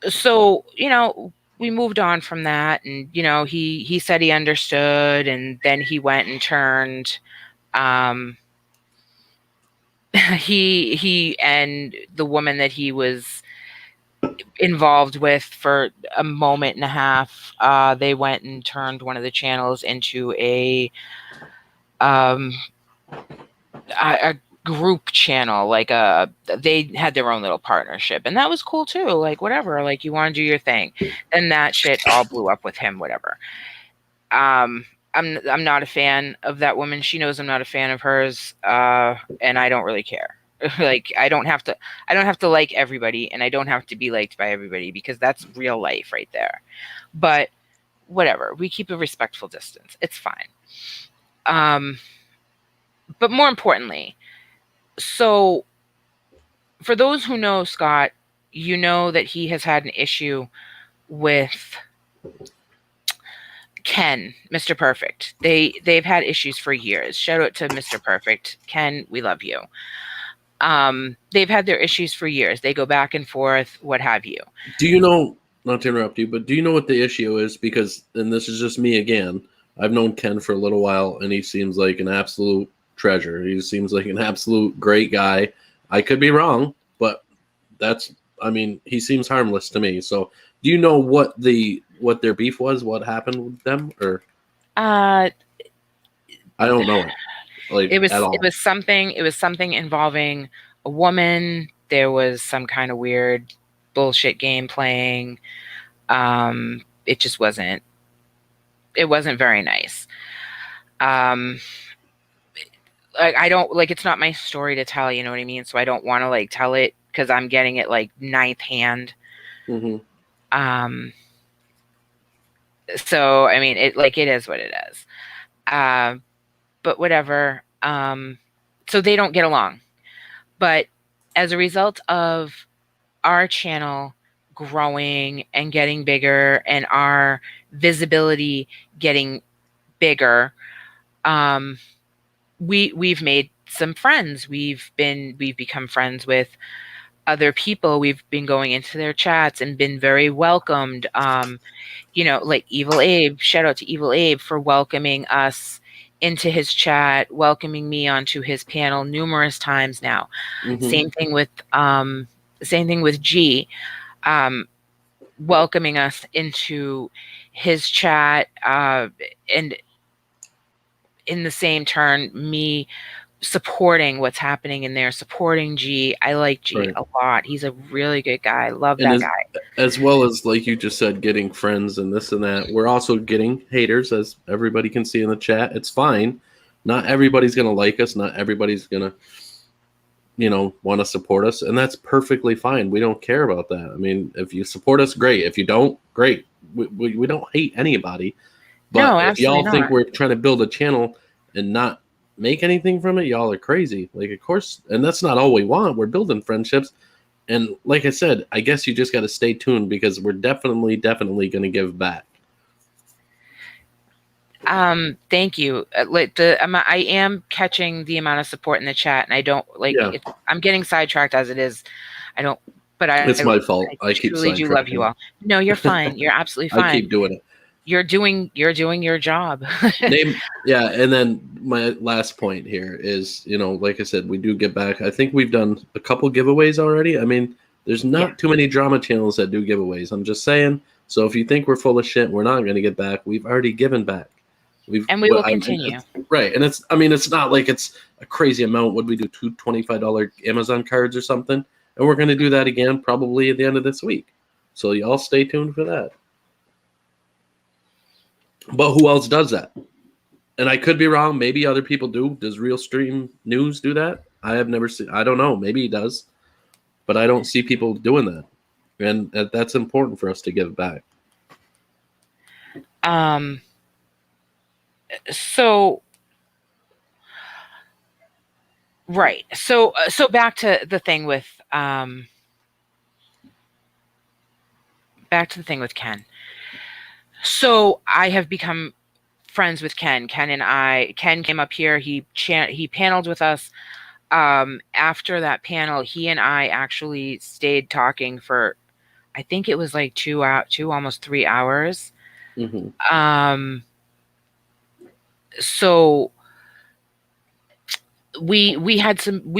Speaker 2: So we moved on from that, and he said he understood, and then he went and turned. He and the woman that he was involved with for a moment and a half, they went and turned one of the channels into a group channel. Like they had their own little partnership, and that was cool too. Like, whatever, like, you want to do your thing. And that shit all blew up with him, whatever. I'm not a fan of that woman. She knows I'm not a fan of hers, and I don't really care. Like, I don't have to like everybody, and I don't have to be liked by everybody, because that's real life right there. But whatever, we keep a respectful distance. It's fine. But more importantly, so for those who know Scott, you know that he has had an issue with Ken, Mr. Perfect. They've had issues for years. Shout out to Mr. Perfect. Ken, we love you. They've had their issues for years. They go back and forth, what have you.
Speaker 1: Do you know, not to interrupt you, but do you know what the issue is? Because, and this is just me again, I've known Ken for a little while, and he seems like an absolute treasure. He seems like an absolute great guy. I could be wrong, but he seems harmless to me. So do you know what their beef was? What happened with them? Or I don't know it. Like,
Speaker 2: it was
Speaker 1: at all.
Speaker 2: It was something involving a woman. There was some kind of weird bullshit game playing. It just wasn't very nice. I don't, like, it's not my story to tell, you know what I mean? So I don't want to, like, tell it, because I'm getting it, like, ninth hand.
Speaker 1: Mm-hmm.
Speaker 2: So, I mean, it is what it is. But whatever. So they don't get along. But as a result of our channel growing and getting bigger, and our visibility getting bigger, we've made some friends. We've become friends with other people. We've been going into their chats and been very welcomed. Like Evil Abe, shout out to Evil Abe for welcoming us into his chat, welcoming me onto his panel numerous times now.
Speaker 1: Mm-hmm.
Speaker 2: Same thing with G, welcoming us into his chat, and in the same turn, me supporting what's happening in there, supporting G. I like G a lot. He's a really good guy. Love that guy.
Speaker 1: As well as, like you just said, getting friends and this and that. We're also getting haters, as everybody can see in the chat. It's fine. Not everybody's going to like us. Not everybody's going to, want to support us. And that's perfectly fine. We don't care about that. I mean, if you support us, great. If you don't, great. We don't hate anybody. But
Speaker 2: no,
Speaker 1: if y'all
Speaker 2: not.
Speaker 1: think we're trying to build a channel and not make anything from it, y'all are crazy. Like, of course, and that's not all we want. We're building friendships. And like I said, I guess you just got to stay tuned, because we're definitely going to give back.
Speaker 2: Thank you. I am catching the amount of support in the chat, and I don't I'm getting sidetracked as it is.
Speaker 1: It's my fault. I keep
Speaker 2: truly do love you all. No, you're fine. You're absolutely fine.
Speaker 1: I keep doing it.
Speaker 2: You're doing your job.
Speaker 1: And then my last point here is, like I said, we do get back. I think we've done a couple giveaways already. I mean, there's not too many drama channels that do giveaways. I'm just saying. So if you think we're full of shit, we're not going to get back. We've already given back.
Speaker 2: And we will continue.
Speaker 1: Right. And it's not like it's a crazy amount. Would we do two $25 Amazon cards or something? And we're going to do that again probably at the end of this week. So y'all stay tuned for that. But who else does that? And I could be wrong. Maybe other people do. Does Real Stream News do that? I have never seen. I don't know. Maybe he does. But I don't see people doing that. And that's important for us to give back.
Speaker 2: So right. So back to the thing with Ken. So I have become friends with Ken. Ken came up here. He paneled with us. After that panel, he and I actually stayed talking for, I think it was like 2 almost 3 hours.
Speaker 1: Mm-hmm.
Speaker 2: So we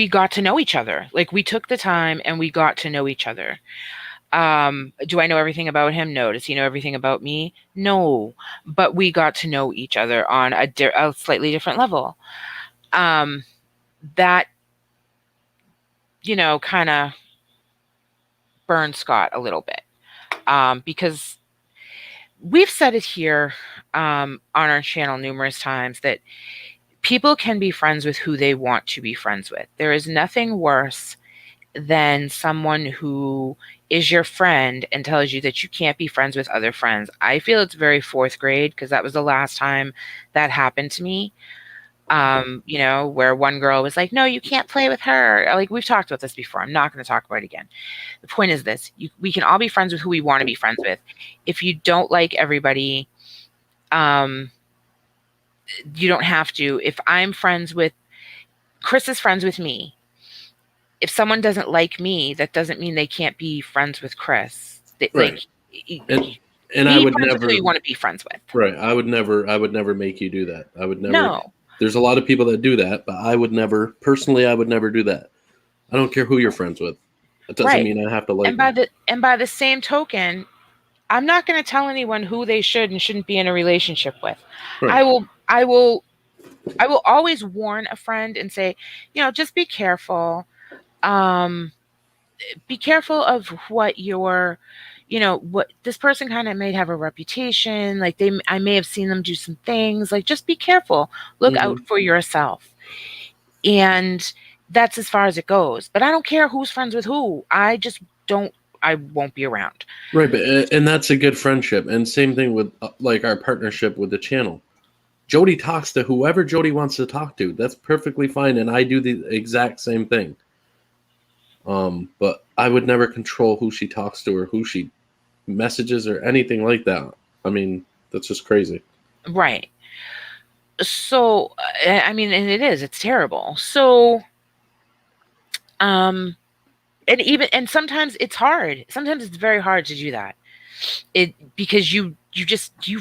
Speaker 2: got to know each other. Like, we took the time and we got to know each other. Do I know everything about him? No. Does he know everything about me? No. But we got to know each other on a slightly different level. That, kind of burned Scott a little bit. Because we've said it here on our channel numerous times that people can be friends with who they want to be friends with. There is nothing worse than someone who is your friend and tells you that you can't be friends with other friends. I feel it's very fourth grade, because that was the last time that happened to me. Where one girl was like, no, you can't play with her. Like, we've talked about this before. I'm not going to talk about it again. The point is this: we can all be friends with who we want to be friends with. If you don't like everybody, you don't have to. If I'm friends with Chris, is friends with me. If someone doesn't like me, that doesn't mean they can't be friends with Chris.
Speaker 1: Right.
Speaker 2: Like,
Speaker 1: and I would never.
Speaker 2: With who you want to be friends with.
Speaker 1: Right. I would never make you do that. I would never.
Speaker 2: No.
Speaker 1: There's a lot of people that do that, but I would never do that. I don't care who you're friends with. That doesn't mean I have to like them.
Speaker 2: And by the same token, I'm not going to tell anyone who they should and shouldn't be in a relationship with. Right. I will always warn a friend and say, just be careful. Be careful of what what this person kind of may have a reputation. Like, I may have seen them do some things. Like, just be careful. Look out for yourself. And that's as far as it goes. But I don't care who's friends with who. I won't be around.
Speaker 1: Right. And that's a good friendship. And same thing with like our partnership with the channel. Jody talks to whoever Jody wants to talk to. That's perfectly fine. And I do the exact same thing. But I would never control who she talks to or who she messages or anything like that. I mean, that's just crazy.
Speaker 2: Right. So, I mean, and it's terrible. So, and sometimes it's hard. Sometimes it's very hard to do that. Because you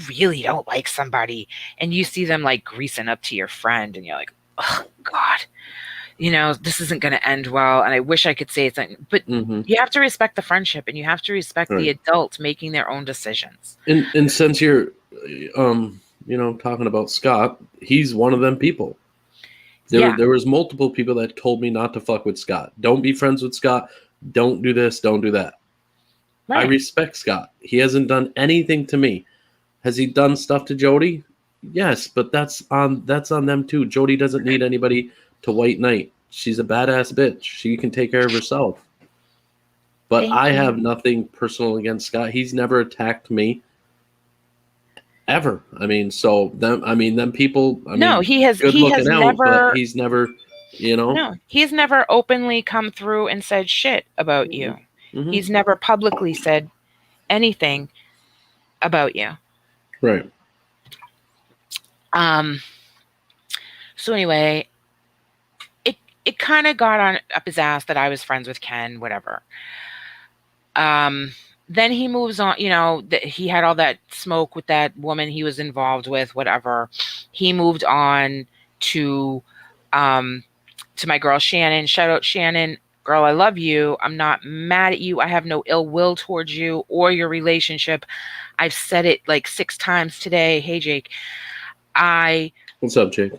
Speaker 2: really don't like somebody and you see them like greasing up to your friend and you're like, oh God, this isn't going to end well. And I wish I could say something, but you have to respect the friendship and you have to respect the adults making their own decisions.
Speaker 1: And since you're, talking about Scott, he's one of them people. There was multiple people that told me not to fuck with Scott. Don't be friends with Scott. Don't do this. Don't do that. Right. I respect Scott. He hasn't done anything to me. Has he done stuff to Jody? Yes, but that's on them too. Jody doesn't need anybody to white knight. She's a badass bitch. She can take care of herself. But I have nothing personal against Scott. He's never attacked me. Ever. I mean, them people.
Speaker 2: No, he has never.
Speaker 1: He's never,
Speaker 2: No, he's never openly come through and said shit about you. Mm-hmm. He's never publicly said anything about you.
Speaker 1: Right.
Speaker 2: So anyway, it kind of got up his ass that I was friends with Ken, whatever. Then he moves on, he had all that smoke with that woman he was involved with, whatever. He moved on to my girl Shannon. Shout out Shannon. Girl, I love you. I'm not mad at you. I have no ill will towards you or your relationship. I've said it like 6 times today. Hey Jake, I
Speaker 1: What's up, Jake?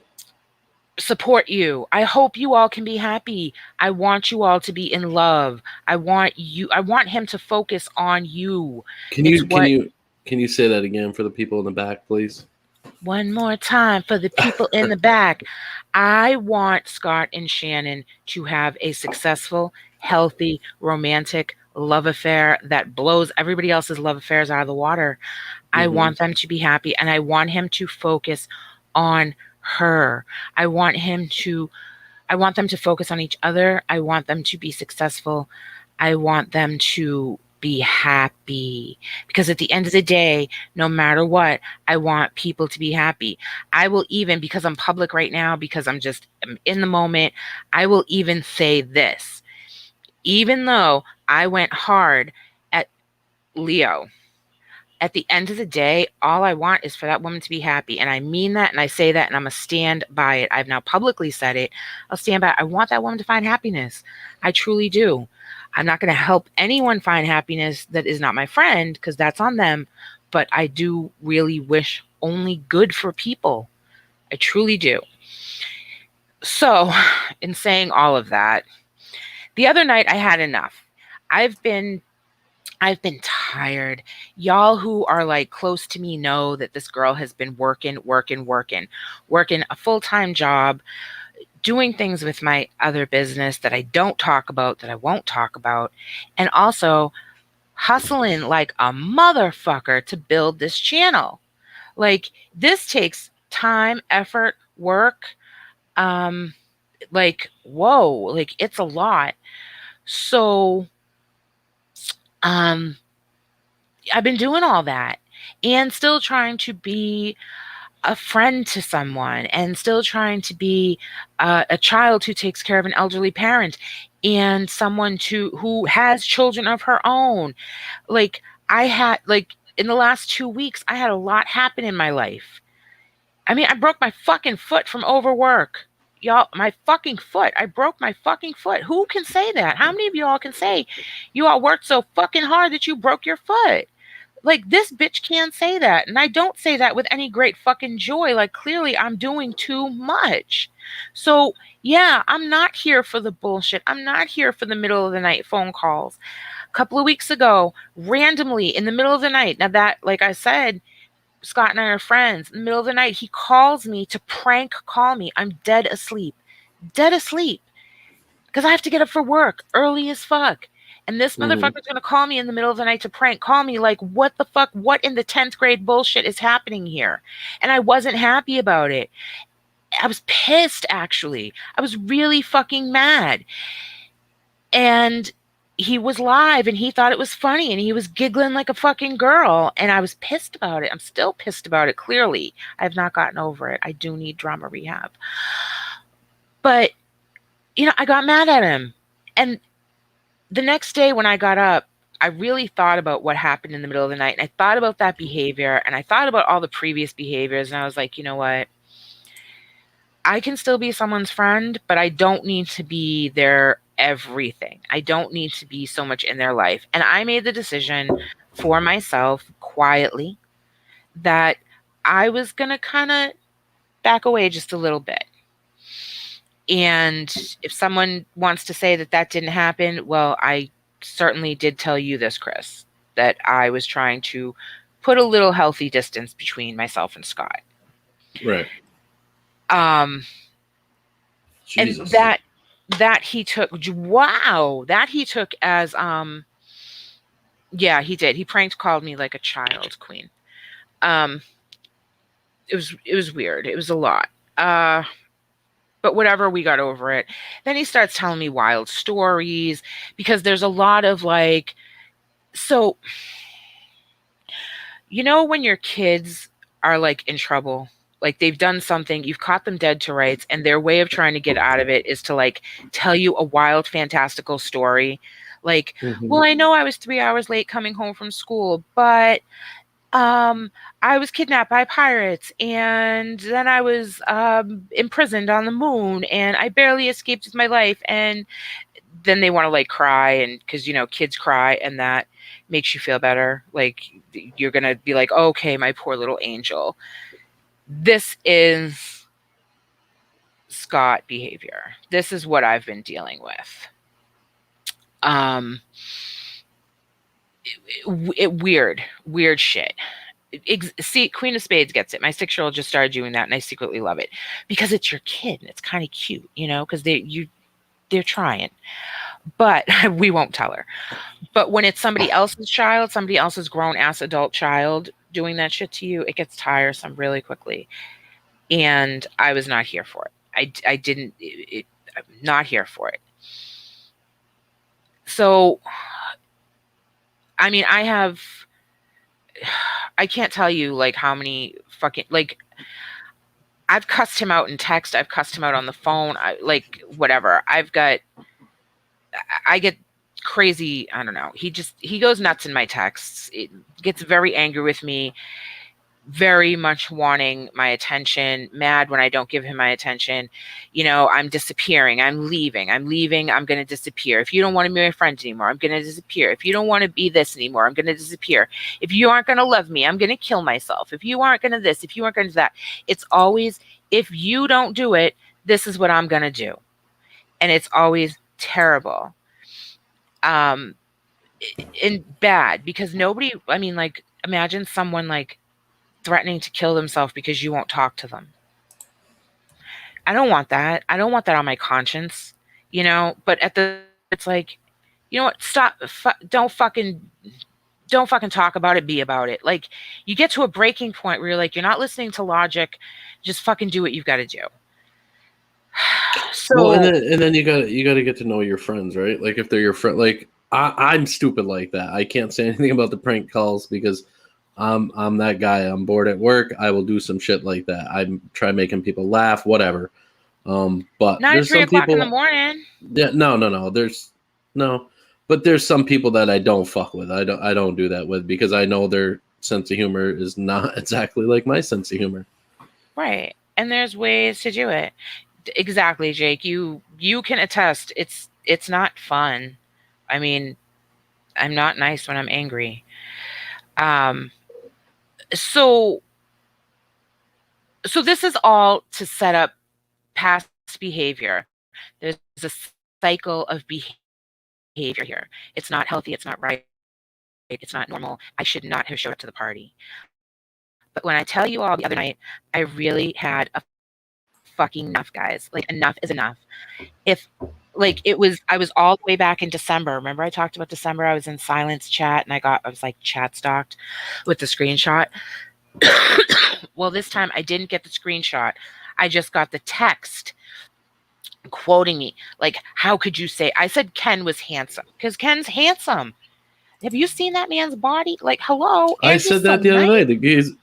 Speaker 2: support you. I hope you all can be happy. I want you all to be in love. I want him to focus on you.
Speaker 1: Can you say that again for the people in the back, please?
Speaker 2: One more time for the people in the back. I want Scott and Shannon to have a successful, healthy, romantic love affair that blows everybody else's love affairs out of the water. I want them to be happy, and I want him to focus on her. I want them to focus on each other. I want them to be successful. I want them to be happy, because at the end of the day, no matter what, I want people to be happy. I will even, because I'm public right now, because I'm in the moment, I will even say this. Even though I went hard at Leo, at the end of the day, all I want is for that woman to be happy. And I mean that, and I say that, and I'm going to stand by it. I've now publicly said it. I'll stand by it. I want that woman to find happiness. I truly do. I'm not going to help anyone find happiness that is not my friend, because that's on them. But I do really wish only good for people. I truly do. So, in saying all of that, the other night I had enough. I've been tired. Y'all who are like close to me know that this girl has been working a full-time job, doing things with my other business that I don't talk about, that I won't talk about, and also hustling like a motherfucker to build this channel. Like, this takes time, effort, work. Like, whoa, like it's a lot. So I've been doing all that and still trying to be a friend to someone, and still trying to be a child who takes care of an elderly parent, and someone who has children of her own. Like, in the last 2 weeks, I had a lot happen in my life. I mean, I broke my fucking foot from overwork. Y'all, my fucking foot. I broke my fucking foot. Who can say that? How many of y'all can say you all worked so fucking hard that you broke your foot? Like, this bitch can't say that. And I don't say that with any great fucking joy. Like, clearly I'm doing too much. So, yeah, I'm not here for the bullshit. I'm not here for the middle of the night phone calls. A couple of weeks ago, randomly in the middle of the night, now that, like I said, Scott and I are friends. In the middle of the night, he calls me to prank call me. I'm dead asleep. Dead asleep. Because I have to get up for work early as fuck. And this motherfucker's going to call me in the middle of the night to prank call me. Like, what the fuck? What in the 10th grade bullshit is happening here? And I wasn't happy about it. I was pissed, actually. I was really fucking mad. And he was live and he thought it was funny and he was giggling like a fucking girl. And I was pissed about it. I'm still pissed about it, clearly. I have not gotten over it. I do need drama rehab. But, I got mad at him. And the next day when I got up, I really thought about what happened in the middle of the night. And I thought about that behavior, and I thought about all the previous behaviors. And I was like, you know what? I can still be someone's friend, but I don't need to be their everything. I don't need to be so much in their life. And I made the decision for myself quietly that I was going to kind of back away just a little bit. And if someone wants to say that that didn't happen, well, I certainly did tell you this, Chris, that I was trying to put a little healthy distance between myself and Scott.
Speaker 1: Right.
Speaker 2: Jesus. And that he took as yeah, he did. He pranked called me like a child, Queen. It was weird. It was a lot. But whatever, we got over it. Then he starts telling me wild stories, because there's a lot of like, so, when your kids are like in trouble, like they've done something, you've caught them dead to rights, and their way of trying to get out of it is to like tell you a wild, fantastical story. Like, well, I know I was 3 hours late coming home from school, but I was kidnapped by pirates, and then I was imprisoned on the moon, and I barely escaped with my life. And then they want to like cry, and because kids cry, and that makes you feel better. Like you're gonna be like, okay, my poor little angel. This is Scott behavior. This is what I've been dealing with. Um, weird shit. See, Queen of Spades gets it. My 6-year-old just started doing that, and I secretly love it because it's your kid and it's kind of cute, because they're trying. But we won't tell her. But when it's somebody else's child, somebody else's grown ass adult child doing that shit to you, it gets tiresome really quickly. And I was not here for it. I didn't. I'm not here for it. So, I mean, I can't tell you like how many fucking like I've cussed him out in text. I've cussed him out on the phone. Whatever. I get crazy. I don't know. He goes nuts in my texts. It gets very angry with me, very much wanting my attention, mad when I don't give him my attention. I'm disappearing. I'm leaving. I'm going to disappear. If you don't want to be my friend anymore, I'm going to disappear. If you don't want to be this anymore, I'm going to disappear. If you aren't going to love me, I'm going to kill myself. If you aren't going to this, if you aren't going to that, it's always, if you don't do it, this is what I'm going to do. And it's always terrible. And bad because nobody, imagine someone threatening to kill themselves because you won't talk to them. I don't want that. I don't want that on my conscience, but it's like, you know what? Stop. Don't fucking talk about it. Be about it. Like you get to a breaking point where you're like, you're not listening to logic. Just fucking do what you've got to do. So,
Speaker 1: well, and then you got to get to know your friends, right? Like if they're your friend, like I'm stupid like that. I can't say anything about the prank calls because I'm that guy. I'm bored at work. I will do some shit like that. I try making people laugh, whatever. But
Speaker 2: not
Speaker 1: there's
Speaker 2: at 3
Speaker 1: some
Speaker 2: o'clock
Speaker 1: people.
Speaker 2: in the morning.
Speaker 1: Yeah, no. But there's some people that I don't fuck with. I don't do that with because I know their sense of humor is not exactly like my sense of humor.
Speaker 2: Right, and there's ways to do it. Exactly, Jake. You can attest. It's not fun. I mean, I'm not nice when I'm angry. So this is all to set up past behavior. There's a cycle of behavior here. It's not healthy. It's not right. It's not normal. I should not have showed up to the party. But when I tell you all the other night, I really had a fucking enough, guys. Like enough is enough. I was all the way back in December. Remember I talked about December? I was in silence chat and I was like chat stalked with the screenshot. Well, this time I didn't get the screenshot. I just got the text quoting me. Like, how could you say? I said Ken was handsome because Ken's handsome. Have you seen that man's body? Like, hello.
Speaker 1: I said that the other night.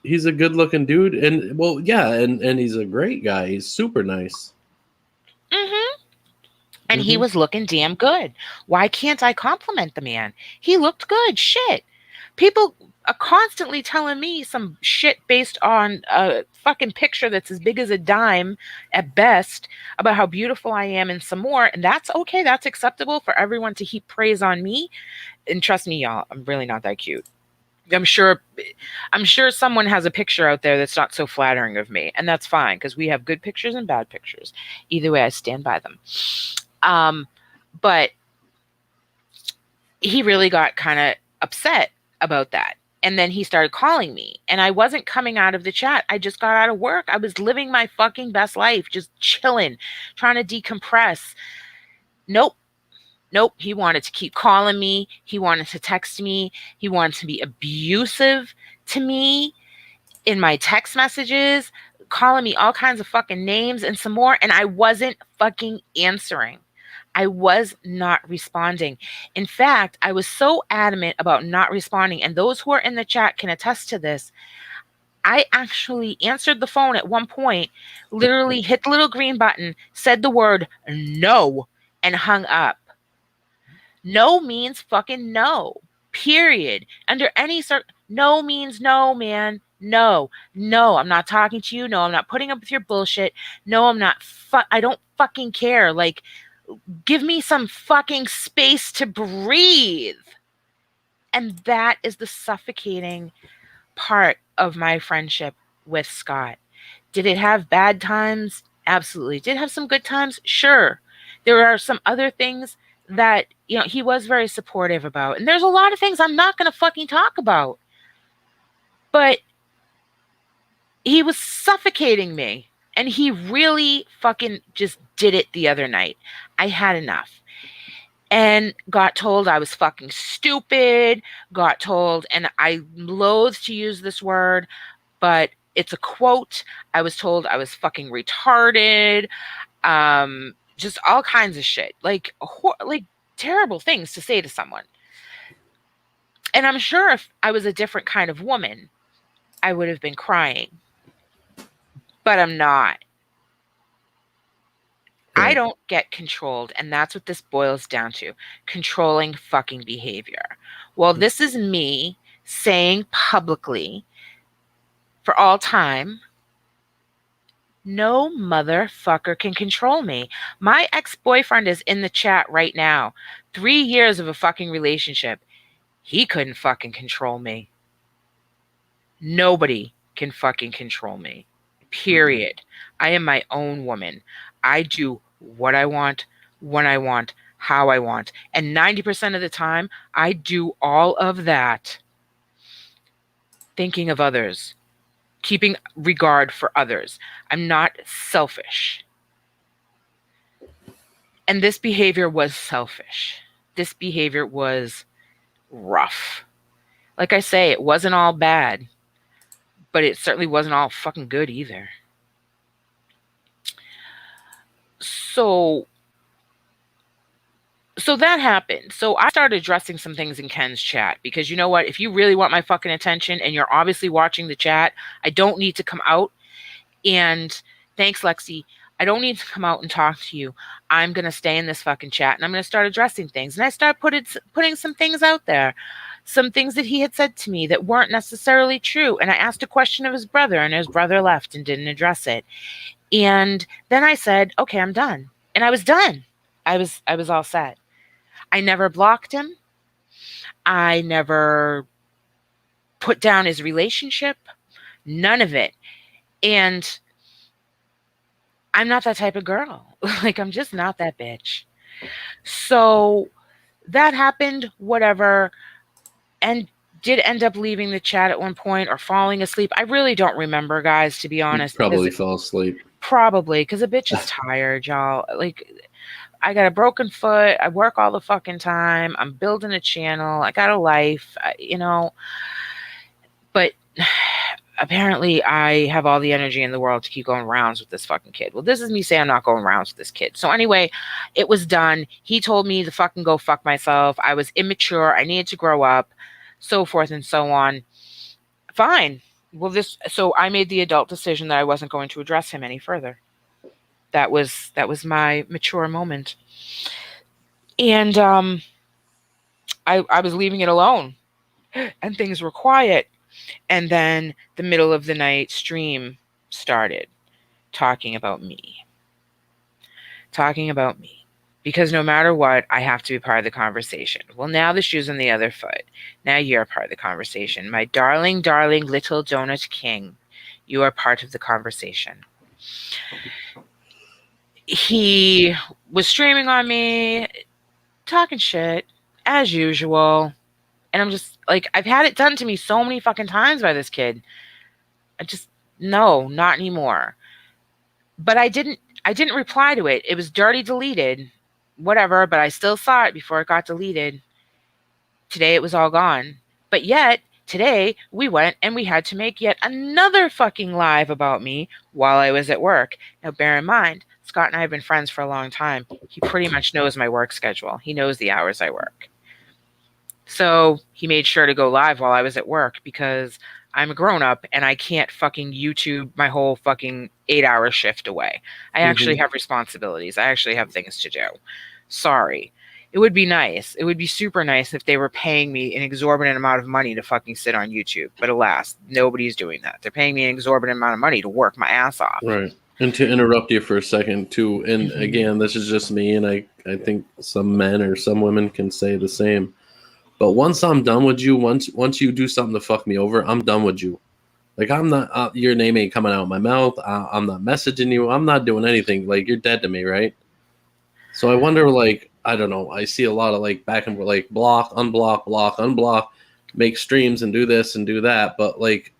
Speaker 1: He's a good looking dude, and well, yeah, and he's a great guy. He's super nice.
Speaker 2: Mm-hmm. And he was looking damn good. Why can't I compliment the man? He looked good. Shit. People are constantly telling me some shit based on a fucking picture that's as big as a dime at best about how beautiful I am and some more. And that's okay. That's acceptable for everyone to heap praise on me. And trust me, y'all, I'm really not that cute. I'm sure someone has a picture out there that's not so flattering of me. And that's fine because we have good pictures and bad pictures. Either way, I stand by them. But he really got kind of upset about that. And then he started calling me and I wasn't coming out of the chat. I just got out of work. I was living my fucking best life, just chilling, trying to decompress. Nope. He wanted to keep calling me. He wanted to text me. He wanted to be abusive to me in my text messages, calling me all kinds of fucking names and some more. And I wasn't fucking answering. I was not responding. In fact, I was so adamant about not responding. And those who are in the chat can attest to this. I actually answered the phone at one point, literally hit the little green button, said the word no, and hung up. No means fucking no. Period. Under any No means no, man. No. No, I'm not talking to you. No, I'm not putting up with your bullshit. No, I'm not. I don't fucking care. Like, give me some fucking space to breathe. And that is the suffocating part of my friendship with Scott. Did it have bad times? Absolutely. Did it have some good times? Sure. There are some other things that, he was very supportive about. And there's a lot of things I'm not going to fucking talk about. But he was suffocating me. And he really fucking just did it the other night. I had enough. And got told I was fucking stupid, got told, and I loathe to use this word, but it's a quote. I was told I was fucking retarded, just all kinds of shit, like terrible things to say to someone. And I'm sure if I was a different kind of woman, I would have been crying, but I'm not.
Speaker 1: Right.
Speaker 2: I don't get controlled, and that's what this boils down to. Controlling fucking behavior. Well, this is me saying publicly for all time, no motherfucker can control me. My ex-boyfriend is in the chat right now. 3 years of a fucking relationship. He couldn't fucking control me. Nobody can fucking control me. Period. I am my own woman. I do what I want, when I want, how I want. And 90% of the time, I do all of that thinking of others, keeping regard for others. I'm not selfish. And this behavior was selfish. This behavior was rough. Like I say, it wasn't all bad, but it certainly wasn't all fucking good either. So that happened. So I started addressing some things in Ken's chat because you know what? If you really want my fucking attention and you're obviously watching the chat, I don't need to come out and thanks, Lexi. I don't need to come out and talk to you. I'm going to stay in this fucking chat and I'm going to start addressing things. And I started putting some things out there, some things that he had said to me that weren't necessarily true. And I asked a question of his brother and his brother left and didn't address it. And then I said, okay, I'm done. And I was done. I was all set. I never blocked him. I never put down his relationship. None of it. And I'm not that type of girl. Like, I'm just not that bitch. So that happened, whatever. And did end up leaving the chat at one point or falling asleep. I really don't remember, guys, to be honest.
Speaker 1: Probably fell asleep.
Speaker 2: Probably, because a bitch is tired, y'all. Like, I got a broken foot. I work all the fucking time. I'm building a channel. I got a life, But apparently I have all the energy in the world to keep going rounds with this fucking kid. Well, this is me saying I'm not going rounds with this kid. So anyway, it was done. He told me to fucking go fuck myself. I was immature. I needed to grow up, so forth and so on. Fine. Well, so I made the adult decision that I wasn't going to address him any further. That was my mature moment. And I was leaving it alone. And things were quiet. And then the middle of the night stream started talking about me. Because no matter what, I have to be part of the conversation. Well, now the shoe's on the other foot. Now you're part of the conversation. My darling, darling little donut king, you are part of the conversation. He was streaming on me, talking shit, as usual. And I'm just like, I've had it done to me so many fucking times by this kid. No, not anymore. But I didn't reply to it. It was dirty deleted. Whatever, but I still saw it before it got deleted. Today it was all gone. But yet, today we went and we had to make yet another fucking live about me while I was at work. Now bear in mind, Scott and I have been friends for a long time. He pretty much knows my work schedule. He knows the hours I work. So he made sure to go live while I was at work because I'm a grown-up and I can't fucking YouTube my whole fucking 8-hour shift away. I actually have responsibilities. I actually have things to do. Sorry. It would be nice. It would be super nice if they were paying me an exorbitant amount of money to fucking sit on YouTube. But alas, nobody's doing that. They're paying me an exorbitant amount of money to work my ass off.
Speaker 1: Right. And to interrupt you for a second too, and
Speaker 2: Mhm.
Speaker 1: again, this is just me, and I think some men or some women can say the same. But once I'm done with you, once you do something to fuck me over, I'm done with you. Like I'm not, your name ain't coming out of my mouth. I'm not messaging you. I'm not doing anything. Like you're dead to me, right? So I wonder, like, I don't know. I see a lot of like back and like block, unblock, block, unblock, make streams and do this and do that. But like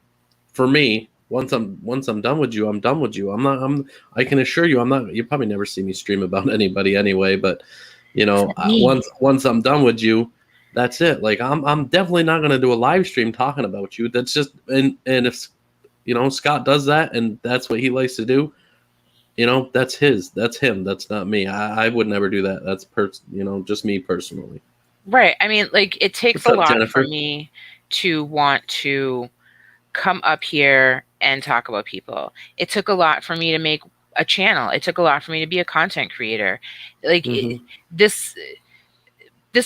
Speaker 1: for me, once I'm done with you, I'm done with you. I can assure you, I'm not. You probably never see me stream about anybody anyway. But you know,
Speaker 2: Me.
Speaker 1: once I'm done with you, that's it. Like I'm definitely not gonna do a live stream talking about you. That's just and if you know Scott does that and that's what he likes to do, you know, that's him. That's not me. I would never do that. That's just me personally.
Speaker 2: Right. I mean, like, it takes
Speaker 1: What's
Speaker 2: a
Speaker 1: up,
Speaker 2: lot for
Speaker 1: Jennifer?
Speaker 2: me to want to come up here and talk about people. It took a lot for me to make a channel. It took a lot for me to be a content creator. Like this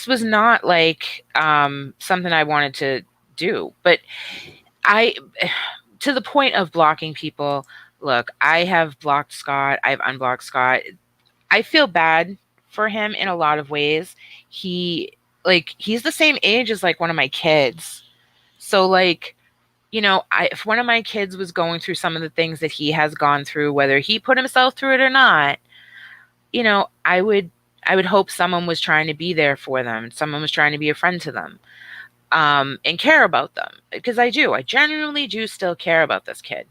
Speaker 2: was not like something I wanted to do, but I to the point of blocking people. Look, I have blocked Scott. I've unblocked Scott. I feel bad for him in a lot of ways. He's the same age as like one of my kids. So like, you know, if one of my kids was going through some of the things that he has gone through, whether he put himself through it or not, you know, I would hope someone was trying to be there for them. Someone was trying to be a friend to them, and care about them, because I do. I genuinely do still care about this kid.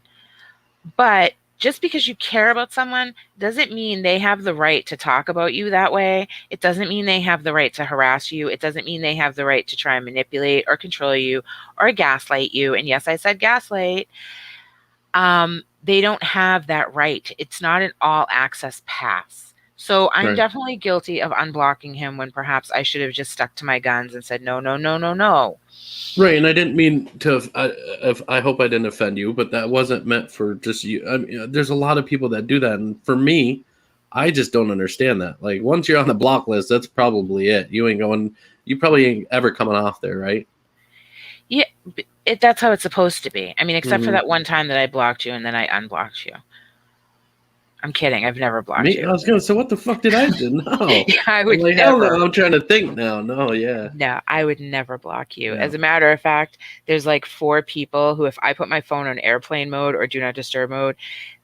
Speaker 2: But just because you care about someone doesn't mean they have the right to talk about you that way. It doesn't mean they have the right to harass you. It doesn't mean they have the right to try and manipulate or control you or gaslight you. And yes, I said gaslight. They don't have that right. It's not an all access pass. So I'm
Speaker 1: Right.
Speaker 2: definitely guilty of unblocking him when perhaps I should have just stuck to my guns and said, no, no, no, no, no.
Speaker 1: Right, and I didn't mean to. I hope I didn't offend you, but that wasn't meant for just you. I mean, there's a lot of people that do that, and for me, I just don't understand that. Like, once you're on the block list, that's probably it. You ain't going. You probably ain't ever coming off there, right?
Speaker 2: Yeah, that's how it's supposed to be. I mean, except for
Speaker 1: Mhm.
Speaker 2: that one time that I blocked you and then I unblocked you. I'm kidding. I've never blocked
Speaker 1: Me, I
Speaker 2: you.
Speaker 1: was gonna say, what the fuck did I do? No,
Speaker 2: Yeah, I
Speaker 1: I'm
Speaker 2: would
Speaker 1: like, hell no.
Speaker 2: never.
Speaker 1: I'm trying to think now. No, yeah,
Speaker 2: No, I would never block you.
Speaker 1: yeah.
Speaker 2: As a matter of fact, there's like 4 people who, if I put my phone on airplane mode or do not disturb mode,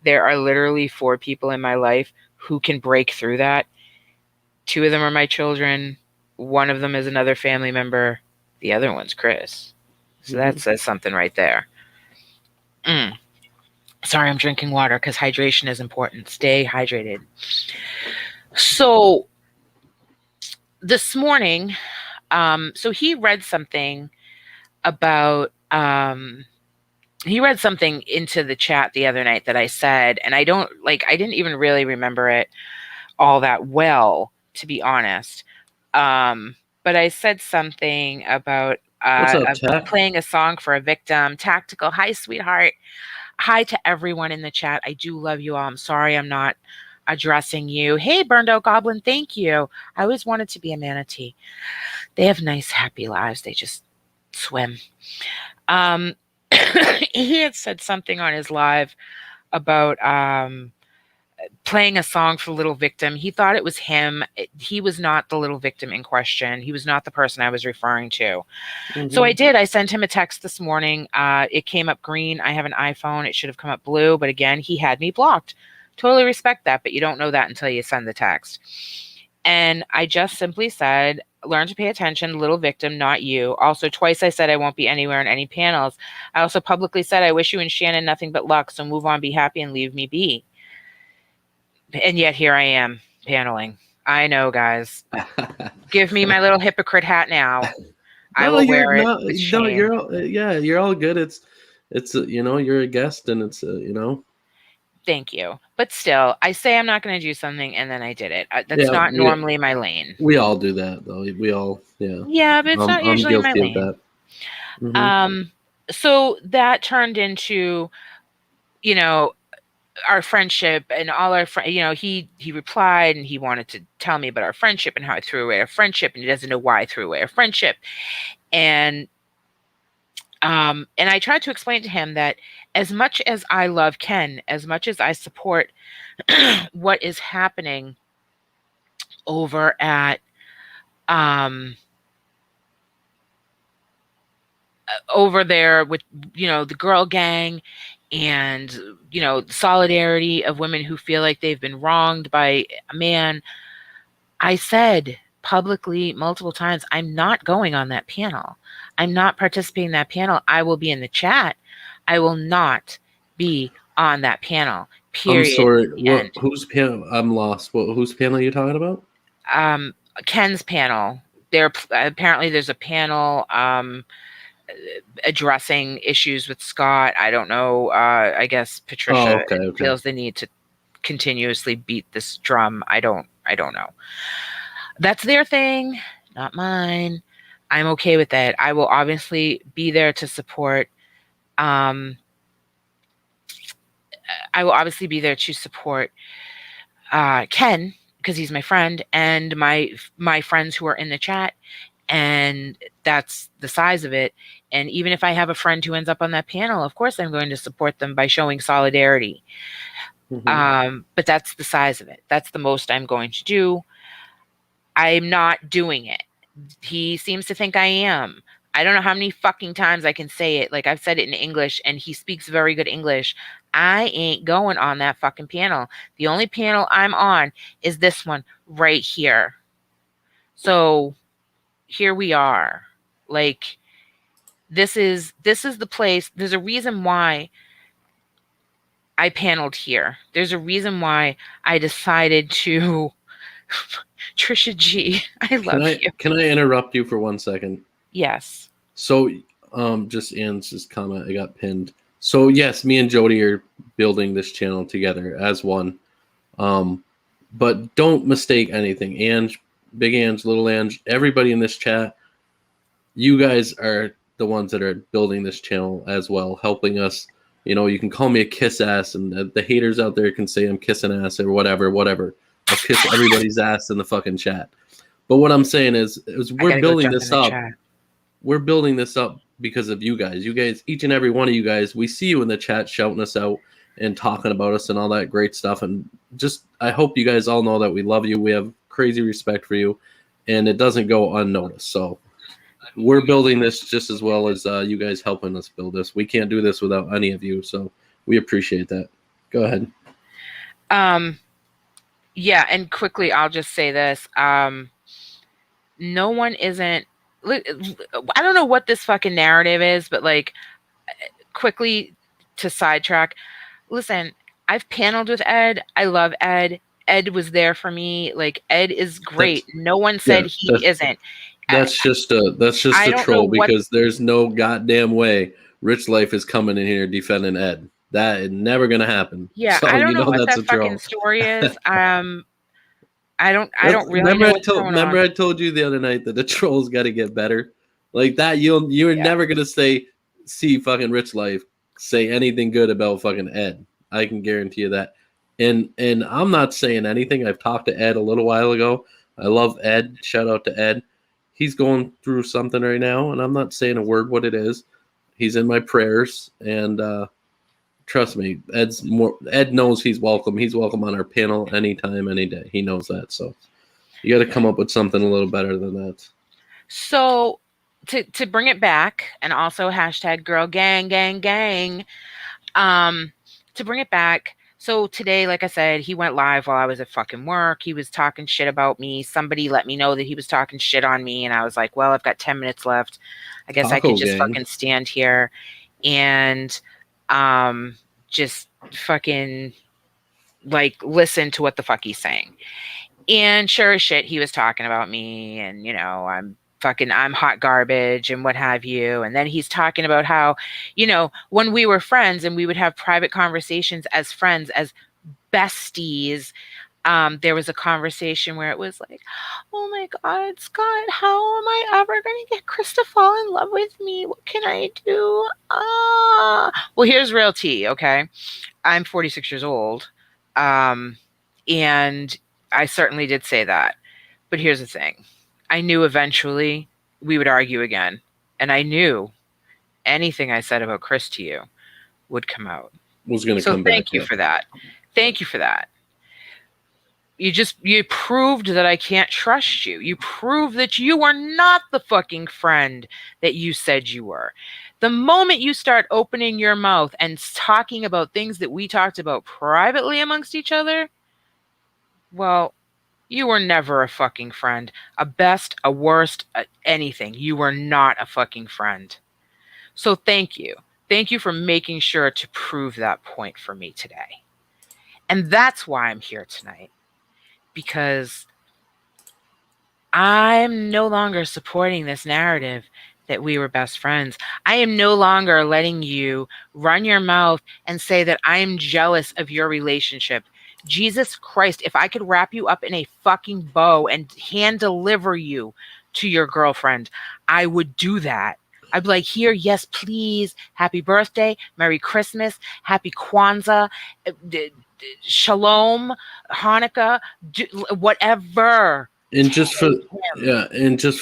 Speaker 2: there are literally 4 people in my life who can break through that. 2 of them are my children. One of them is another family member. The other one's Chris. So that says something right there. Sorry, I'm drinking water because hydration is important. Stay hydrated. So this morning, so he read something about he read something into the chat the other night that I said, and I didn't even really remember it all that well, to be honest. But I said something about
Speaker 1: What's up, Tat?
Speaker 2: playing a song for a victim. Tactical. Hi, sweetheart. Hi to everyone in the chat. I do love you all. I'm sorry I'm not addressing you. Hey, Burned Out Goblin, thank you. I always wanted to be a manatee. They have nice, happy lives. They just swim. He had said something on his live about playing a song for Little Victim. He thought it was him. He was not the little victim in question. He was not the person I was referring to. So I did. I sent him a text this morning. It came up green. I have an iPhone. It should have come up blue. But again, he had me blocked. Totally respect that. But you don't know that until you send the text. And I just simply said, learn to pay attention, little victim, not you. Also, twice I said I won't be anywhere in any panels. I also publicly said, I wish you and Shannon nothing but luck. So move on, be happy, and leave me be. And yet here I am paneling. I know, guys. Give me my little hypocrite hat now. I will wear it with shame.
Speaker 1: You're all good. It's you're a guest, and it's
Speaker 2: Thank you. But still, I say I'm not going to do something, and then I did it. That's not normally my lane.
Speaker 1: We all do that, though. We all,
Speaker 2: Yeah, but it's not usually my lane.
Speaker 1: I'm guilty of that.
Speaker 2: So that turned into, our friendship and all our friends, he replied and he wanted to tell me about our friendship and how I threw away our friendship, and he doesn't know why I threw away our friendship. And and I tried to explain to him that as much as I love Ken, as much as I support what is happening over at um over there with the girl gang, and solidarity of women who feel like they've been wronged by a man, I said publicly multiple times, I'm not going on that panel. I'm not participating in that panel. I will be in the chat. I will not be on that panel.
Speaker 1: I'm
Speaker 2: Period.
Speaker 1: sorry.
Speaker 2: The end.
Speaker 1: Whose panel? I'm lost. Whose panel are you talking about?
Speaker 2: Ken's panel. Apparently there's a panel addressing issues with Scott. I don't know. I guess Patricia
Speaker 1: Okay.
Speaker 2: feels the need to continuously beat this drum. I don't know. That's their thing, not mine. I'm okay with that. I will obviously be there to support. I will obviously be there to support Ken, because he's my friend, and my friends who are in the chat, and that's the size of it. And even if I have a friend who ends up on that panel, of course I'm going to support them by showing solidarity. But that's the size of it. That's the most I'm going to do. I'm not doing it. He seems to think I am. I don't know how many fucking times I can say it. Like, I've said it in English, and he speaks very good English. I ain't going on that fucking panel. The only panel I'm on is this one right here. So here we are. Like, this is the place. There's a reason why I paneled here. There's a reason why I decided to Trisha G, I love you.
Speaker 1: Can I interrupt you for 1 second?
Speaker 2: Yes.
Speaker 1: So, just Ann's just comment, I got pinned. So yes, me and Jody are building this channel together as one. But don't mistake anything. Ange, Big Ange, Little Ange, everybody in this chat, you guys are the ones that are building this channel as well, helping us. You can call me a kiss ass, and the haters out there can say I'm kissing ass or whatever. I'll kiss everybody's ass in the fucking chat. But what I'm saying is we're building this up. We're building this up because of you guys. You guys, each and every one of you guys, we see you in the chat shouting us out and talking about us and all that great stuff. And just, I hope you guys all know that we love you. We have crazy respect for you, and it doesn't go unnoticed. So we're building this just as well as you guys helping us build this. We can't do this without any of you. So we appreciate that. Go ahead.
Speaker 2: Yeah, and quickly, I'll just say this. No one isn't. I don't know what this fucking narrative is, but like, quickly to sidetrack. Listen, I've paneled with Ed. I love Ed. Ed was there for me. Like, Ed is great. No one said he isn't.
Speaker 1: That's just a troll, because there's no goddamn way Rich Life is coming in here defending Ed. That is never gonna happen.
Speaker 2: Yeah,
Speaker 1: so
Speaker 2: I don't know what
Speaker 1: that's
Speaker 2: that fucking story is. I don't really
Speaker 1: remember
Speaker 2: know
Speaker 1: remember I told you the other night that the trolls got to get better. Like that, you're never gonna see fucking Rich Life say anything good about fucking Ed. I can guarantee you that. And I'm not saying anything. I've talked to Ed a little while ago. I love Ed. Shout out to Ed. He's going through something right now, and I'm not saying a word what it is. He's in my prayers, and trust me, Ed knows he's welcome. He's welcome on our panel anytime, any day. He knows that. So you got to come up with something a little better than that.
Speaker 2: So to bring it back, and also hashtag girl gang. To bring it back. So today, like I said, he went live while I was at fucking work. He was talking shit about me. Somebody let me know that he was talking shit on me, and I was like, well, I've got 10 minutes left. I guess I could just fucking stand here and just fucking like listen to what the fuck he's saying. And sure as shit, he was talking about me, and I'm hot garbage and what have you. And then he's talking about how, when we were friends and we would have private conversations as friends, as besties, There was a conversation where it was like, oh my God, Scott, how am I ever going to get Chris to fall in love with me? What can I do? Well, here's real tea, okay? I'm 46 years old. And I certainly did say that. But here's the thing. I knew eventually we would argue again. And I knew anything I said about Chris to you would come out.
Speaker 1: Was going to
Speaker 2: So
Speaker 1: come back.
Speaker 2: thank you for that. Thank you for that. You proved that I can't trust you. You proved that you are not the fucking friend that you said you were. The moment you start opening your mouth and talking about things that we talked about privately amongst each other, well, you were never a fucking friend. A best, a worst, anything. You were not a fucking friend. So thank you. Thank you for making sure to prove that point for me today. And that's why I'm here tonight. Because I'm no longer supporting this narrative that we were best friends. I am no longer letting you run your mouth and say that I am jealous of your relationship. Jesus Christ, if I could wrap you up in a fucking bow and hand deliver you to your girlfriend, I would do that. I'd be like, here, yes, please. Happy birthday. Merry Christmas. Happy Kwanzaa. Shalom. Hanukkah. Whatever.
Speaker 1: And just for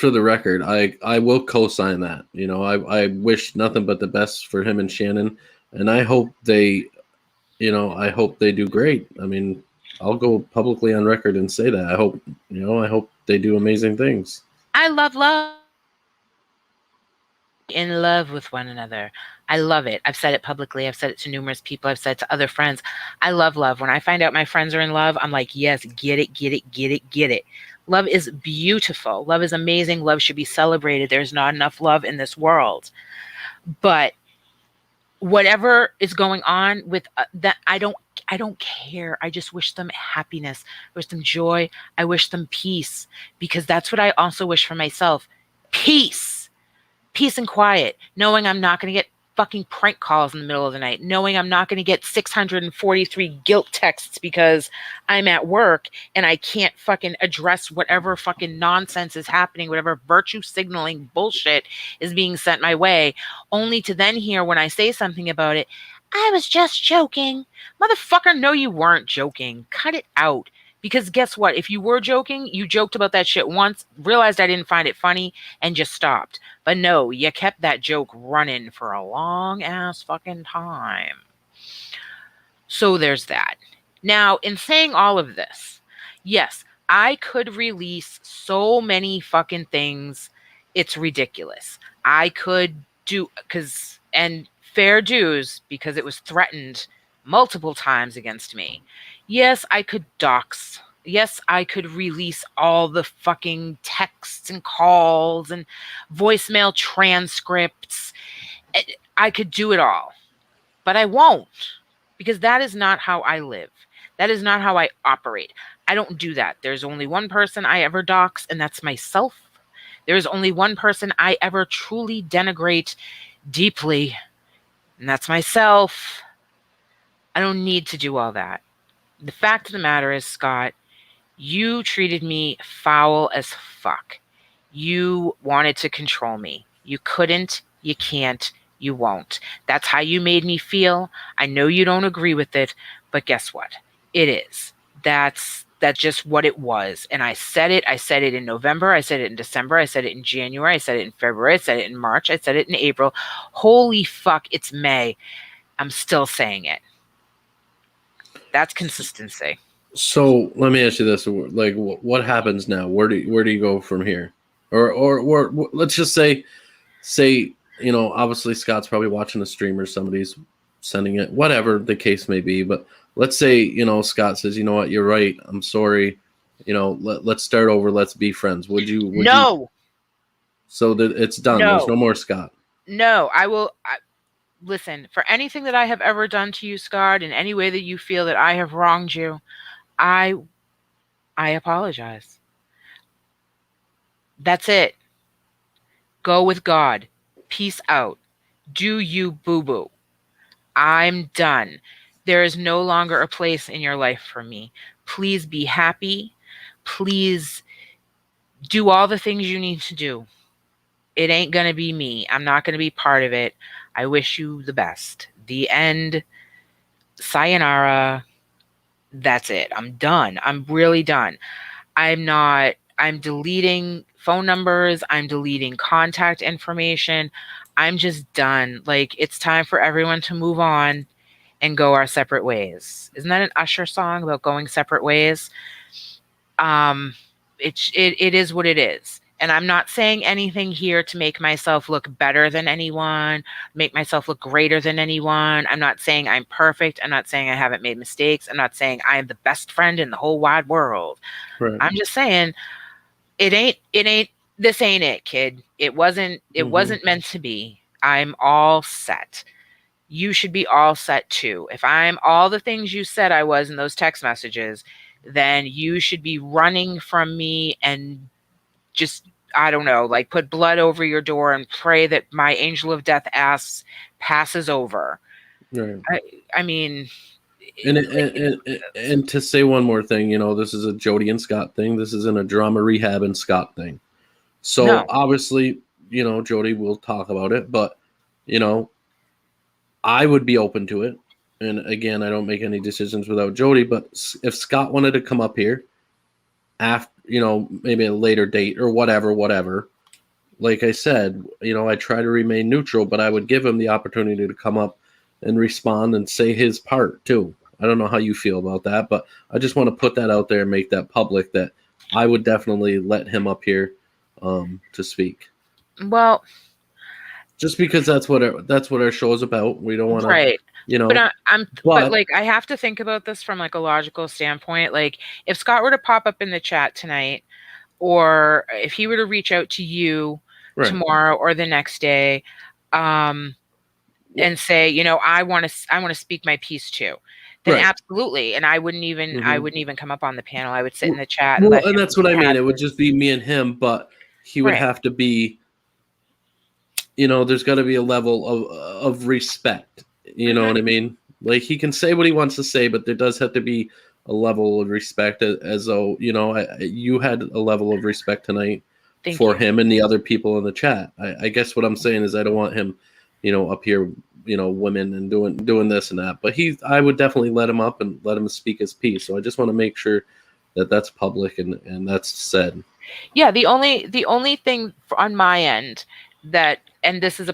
Speaker 1: the record, I will co-sign that. You know, I wish nothing but the best for him and Shannon, and I hope they do great. I mean, I'll go publicly on record and say that. I hope they do amazing things.
Speaker 2: I love in love with one another. I love it. I've said it publicly. I've said it to numerous people. I've said it to other friends. I love love. When I find out my friends are in love, I'm like, yes, get it, get it, get it, get it. Love is beautiful. Love is amazing. Love should be celebrated. There's not enough love in this world. But whatever is going on with that, I don't care. I just wish them happiness. I wish them joy. I wish them peace, because that's what I also wish for myself. Peace and quiet, knowing I'm not going to get fucking prank calls in the middle of the night, knowing I'm not going to get 643 guilt texts because I'm at work and I can't fucking address whatever fucking nonsense is happening, whatever virtue signaling bullshit is being sent my way, only to then hear when I say something about it, I was just joking. Motherfucker, no, you weren't joking. Cut it out. Because guess what? If you were joking, you joked about that shit once, realized I didn't find it funny, and just stopped. But no, you kept that joke running for a long ass fucking time. So there's that. Now, in saying all of this, yes, I could release so many fucking things. It's ridiculous. I could do, and fair dues, because it was threatened multiple times against me. Yes, I could dox. Yes, I could release all the fucking texts and calls and voicemail transcripts. I could do it all, but I won't, because that is not how I live. That is not how I operate. I don't do that. There's only one person I ever dox, and that's myself. There is only one person I ever truly denigrate deeply, and that's myself. I don't need to do all that. The fact of the matter is, Scott, you treated me foul as fuck. You wanted to control me. You couldn't, you can't, you won't. That's how you made me feel. I know you don't agree with it, but guess what? It is. That's just what it was. And I said it. I said it in November. I said it in December. I said it in January. I said it in February. I said it in March. I said it in April. Holy fuck, it's May. I'm still saying it. That's consistency.
Speaker 1: So let me ask you this: like, what happens now? Where do you go from here? Or let's just say, obviously Scott's probably watching the stream or somebody's sending it, whatever the case may be. But let's say, Scott says, you know what, you're right. I'm sorry. Let's start over. Let's be friends. Would you?
Speaker 2: No.
Speaker 1: So that it's done. No. There's no more Scott.
Speaker 2: No, I will. Listen, for anything that I have ever done to you, Scott, in any way that you feel that I have wronged you, I apologize. That's it. Go with God. Peace out. Do you, boo-boo. I'm done. There is no longer a place in your life for me. Please be happy. Please do all the things you need to do. It ain't going to be me. I'm not going to be part of it. I wish you the best. The end. Sayonara. That's it. I'm done. I'm really done. I'm deleting phone numbers. I'm deleting contact information. I'm just done. Like, it's time for everyone to move on and go our separate ways. Isn't that an Usher song about going separate ways? It is what it is. And I'm not saying anything here to make myself look better than anyone, make myself look greater than anyone. I'm not saying I'm perfect. I'm not saying I haven't made mistakes. I'm not saying I am the best friend in the whole wide world.
Speaker 1: Right.
Speaker 2: I'm just saying this ain't it, kid. It wasn't meant to be. I'm all set. You should be all set too. If I'm all the things you said I was in those text messages, then you should be running from me and just, I don't know, like put blood over your door and pray that my angel of death ass passes over.
Speaker 1: Right.
Speaker 2: I mean,
Speaker 1: and to say one more thing, you know, this is a Jody and Scott thing. This isn't a drama rehab and Scott thing. So
Speaker 2: No.
Speaker 1: obviously, you know, Jody will talk about it, but you know, I would be open to it. And again, I don't make any decisions without Jody, but if Scott wanted to come up here after, you know, maybe a later date or whatever, like I said, you know, I try to remain neutral, but I would give him the opportunity to come up and respond and say his part too. I don't know how you feel about that, but I just want to put that out there and make that public that I would definitely let him up here to speak.
Speaker 2: Well,
Speaker 1: just because that's what our show is about. We don't want
Speaker 2: right.
Speaker 1: to, you know.
Speaker 2: But like, I have to think about this from like a logical standpoint. Like, if Scott were to pop up in the chat tonight, or if he were to reach out to you tomorrow or the next day, and say, you know, I want to speak my piece too, then absolutely. And I wouldn't even come up on the panel. I would sit in the chat.
Speaker 1: And that's what I mean. It would just be me and him, but he would have to be, you know, there's got to be a level of respect. You know what I mean? Like, he can say what he wants to say, but there does have to be a level of respect, as though, you know, you had a level of respect tonight for him and the other people in the chat. I guess what I'm saying is I don't want him, you know, up here, you know, women and doing this and that. But I would definitely let him up and let him speak his piece. So I just want to make sure that that's public and that's said.
Speaker 2: Yeah, the only thing on my end that, and this is a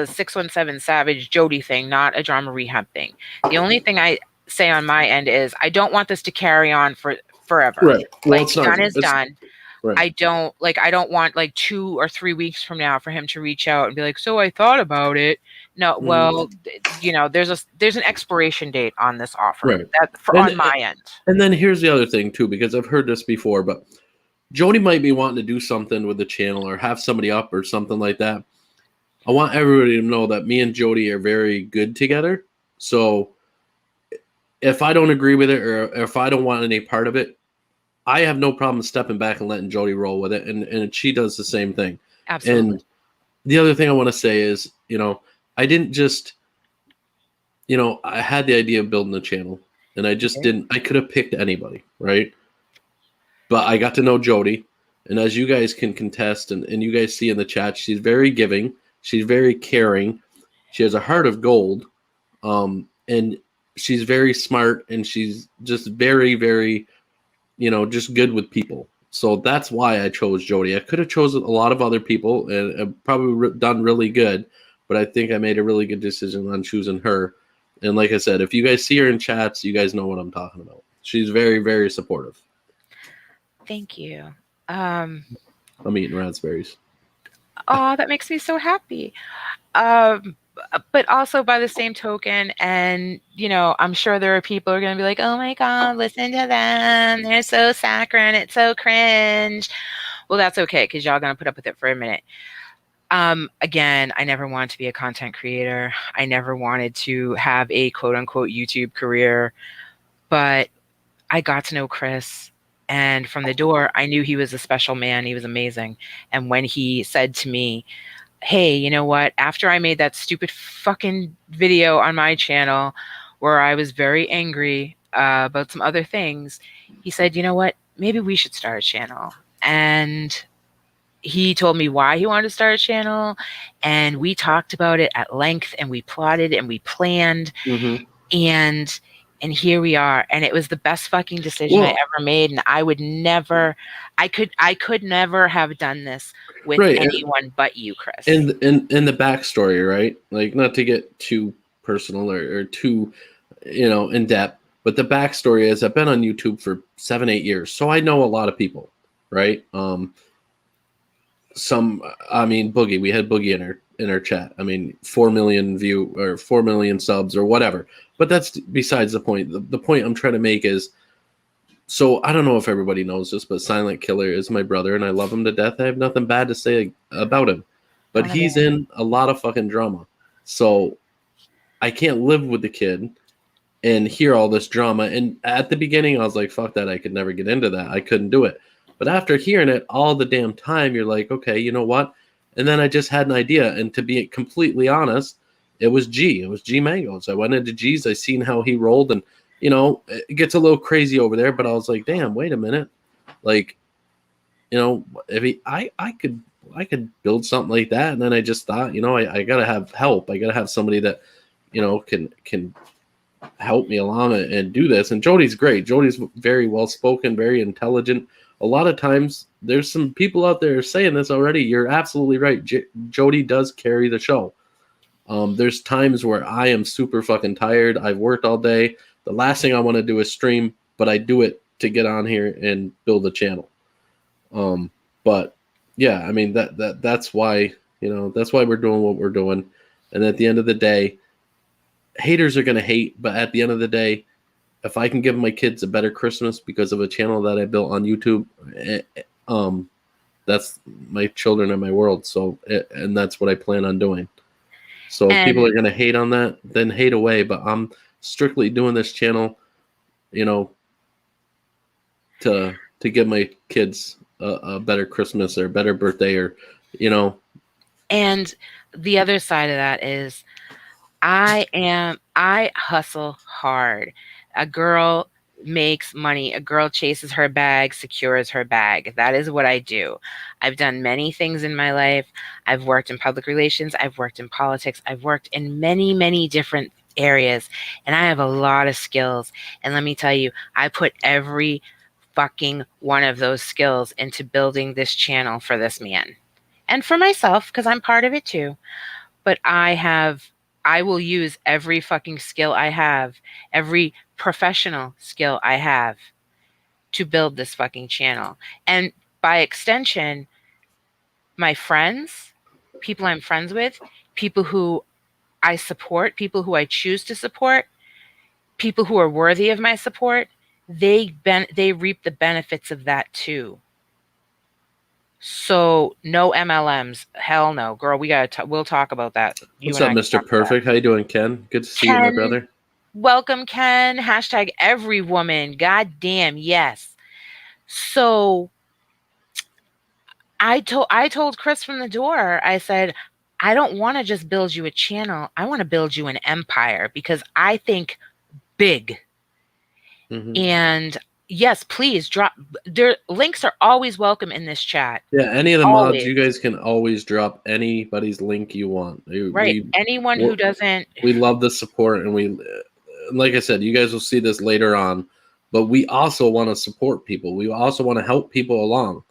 Speaker 2: 617 Savage Jody thing, not a drama rehab thing. The only thing I say on my end is I don't want this to carry on for forever.
Speaker 1: Right. Well,
Speaker 2: like, done is done.
Speaker 1: Right.
Speaker 2: I don't want like 2 or 3 weeks from now for him to reach out and be like, so I thought about it. No, well, you know, there's an expiration date on this offer. On my end.
Speaker 1: And then here's the other thing too, because I've heard this before, but Jody might be wanting to do something with the channel or have somebody up or something like that. I want everybody to know that me and Jody are very good together. So if I don't agree with it or if I don't want any part of it, I have no problem stepping back and letting Jody roll with it. And she does the same thing.
Speaker 2: Absolutely.
Speaker 1: And the other thing I want to say is, you know, I didn't just, you know, I had the idea of building the channel and I just didn't, I could have picked anybody, right? But I got to know Jody, and as you guys can contest and you guys see in the chat, she's very giving. She's very caring. She has a heart of gold, and she's very smart, and she's just very, very, you know, just good with people. So that's why I chose Jody. I could have chosen a lot of other people and probably done really good, but I think I made a really good decision on choosing her. And like I said, if you guys see her in chats, you guys know what I'm talking about. She's very, very supportive.
Speaker 2: Thank you.
Speaker 1: I'm eating raspberries.
Speaker 2: Oh, that makes me so happy. But also by the same token, and you know, I'm sure there are people who are going to be like, oh my God, listen to them. They're so saccharine. It's so cringe. Well, that's okay, because y'all going to put up with it for a minute. Again, I never wanted to be a content creator. I never wanted to have a quote unquote YouTube career, but I got to know Chris. And from the door, I knew he was a special man. He was amazing. And when he said to me, hey, you know what? After I made that stupid fucking video on my channel where I was very angry about some other things, he said, you know what, maybe we should start a channel. And he told me why he wanted to start a channel, and we talked about it at length, and we plotted and we planned,
Speaker 1: Mm-hmm.
Speaker 2: and here we are. And it was the best fucking decision I
Speaker 1: Well,
Speaker 2: ever made. And I would never, I could never have done this with
Speaker 1: right,
Speaker 2: anyone but you, Chris.
Speaker 1: and the backstory, right? Like, not to get too personal or too, in depth, but the backstory is I've been on YouTube for 7-8 years, so I know a lot of people, right? Boogie, we had Boogie in our chat. I mean, 4 million view or 4 million subs or whatever. But that's besides the point. The point I'm trying to make is, so I don't know if everybody knows this, but Silent Killer is my brother, and I love him to death. I have nothing bad to say about him, but he's in a lot of fucking drama. So I can't live with the kid and hear all this drama. And at the beginning, I was like, fuck that. I could never get into that. I couldn't do it. But after hearing it all the damn time, you're like, okay, you know what? And then I just had an idea. And to be completely honest, it was G. It was G Mangoes. I went into G's. I seen how he rolled. And, it gets a little crazy over there. But I was like, damn, wait a minute. Like, if I could build something like that. And then I just thought, I got to have help. I got to have somebody that, can help me along and do this. And Jody's great. Jody's very well spoken, very intelligent. A lot of times there's some people out there saying this already. You're absolutely right. Jody does carry the show. There's times where I am super fucking tired. I've worked all day. The last thing I want to do is stream, but I do it to get on here and build a channel. But yeah, I mean, that's why, that's why we're doing what we're doing. And at the end of the day, haters are going to hate, but at the end of the day, if I can give my kids a better Christmas because of a channel that I built on YouTube, that's my children and my world. So, and that's what I plan on doing. So if people are going to hate on that, then hate away. But I'm strictly doing this channel, to give my kids a better Christmas or a better birthday, or.
Speaker 2: And the other side of that is, I hustle hard. A girl makes money. A girl chases her bag, secures her bag. That is what I do. I've done many things in my life. I've worked in public relations. I've worked in politics. I've worked in many, many different areas, and I have a lot of skills. And let me tell you, I put every fucking one of those skills into building this channel for this man and for myself, because I'm part of it too. But I will use every fucking skill I have, every professional skill I have to build this fucking channel. And by extension, my friends, people I'm friends with, people who I support, people who I choose to support, people who are worthy of my support, they reap the benefits of that too. So no MLMs, hell no, girl. We'll talk about that.
Speaker 1: What's up, Mr. Perfect? How you doing, Ken? Good to see you, my brother.
Speaker 2: Welcome, Ken. Hashtag every woman. God damn, yes. So I told Chris from the door, I said, I don't want to just build you a channel. I want to build you an empire, because I think big. Mm-hmm. And yes, please drop. Their links are always welcome in this chat.
Speaker 1: Yeah, any of the mods, you guys can always drop anybody's link you want.
Speaker 2: Right. Anyone who doesn't.
Speaker 1: We love the support, and like I said, you guys will see this later on, but we also want to support people. We also want to help people along.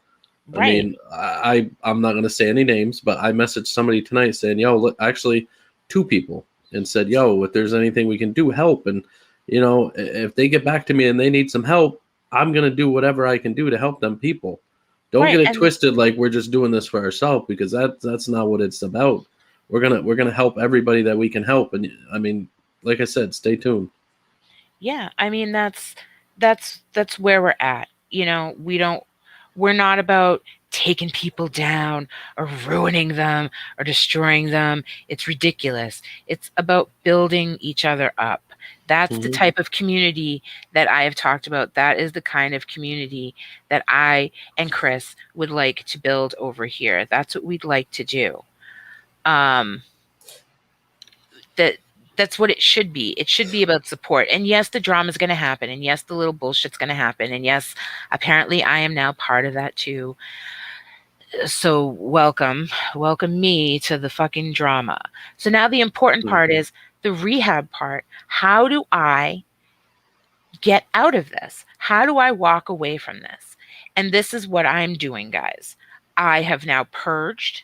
Speaker 1: Right. I mean, I'm not going to say any names, but I messaged somebody tonight saying, yo, look, actually 2 people, and said, yo, if there's anything we can do, help. And, if they get back to me and they need some help, I'm going to do whatever I can do to help them people. Don't get it twisted like we're just doing this for ourselves, because that's not what it's about. We're going to help everybody that we can help. And I mean, like I said, stay tuned.
Speaker 2: Yeah. I mean, that's where we're at. We're not about taking people down or ruining them or destroying them. It's ridiculous. It's about building each other up. That's the type of community that I have talked about. That is the kind of community that I and Chris would like to build over here. That's what we'd like to do. That that's what it should be. It should be about support. And yes, the drama is going to happen. And yes, the little bullshit's going to happen. And yes, apparently I am now part of that too. So welcome me to the fucking drama. So now the important part is the rehab part. How do I get out of this? How do I walk away from this? And this is what I'm doing, guys. I have now purged.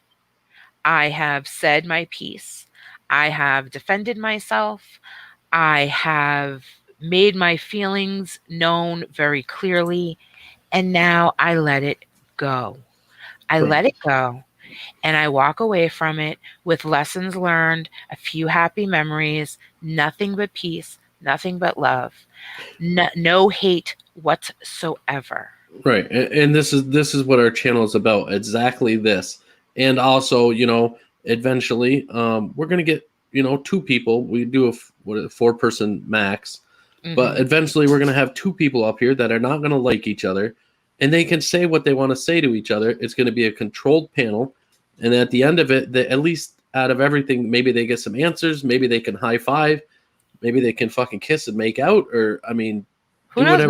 Speaker 2: I have said my piece. I have defended myself. I have made my feelings known very clearly. And now I let it go. I let it go. And I walk away from it with lessons learned, a few happy memories, nothing but peace, nothing but love, no hate whatsoever.
Speaker 1: Right. And this is what our channel is about. Exactly this. And also, eventually, we're going to get, 2 people. We do a 4-person max, but eventually we're going to have 2 people up here that are not going to like each other, and they can say what they want to say to each other. It's going to be a controlled panel. And at the end of it, at least out of everything, maybe they get some answers. Maybe they can high five. Maybe they can fucking kiss and make out. Or,
Speaker 2: who knows?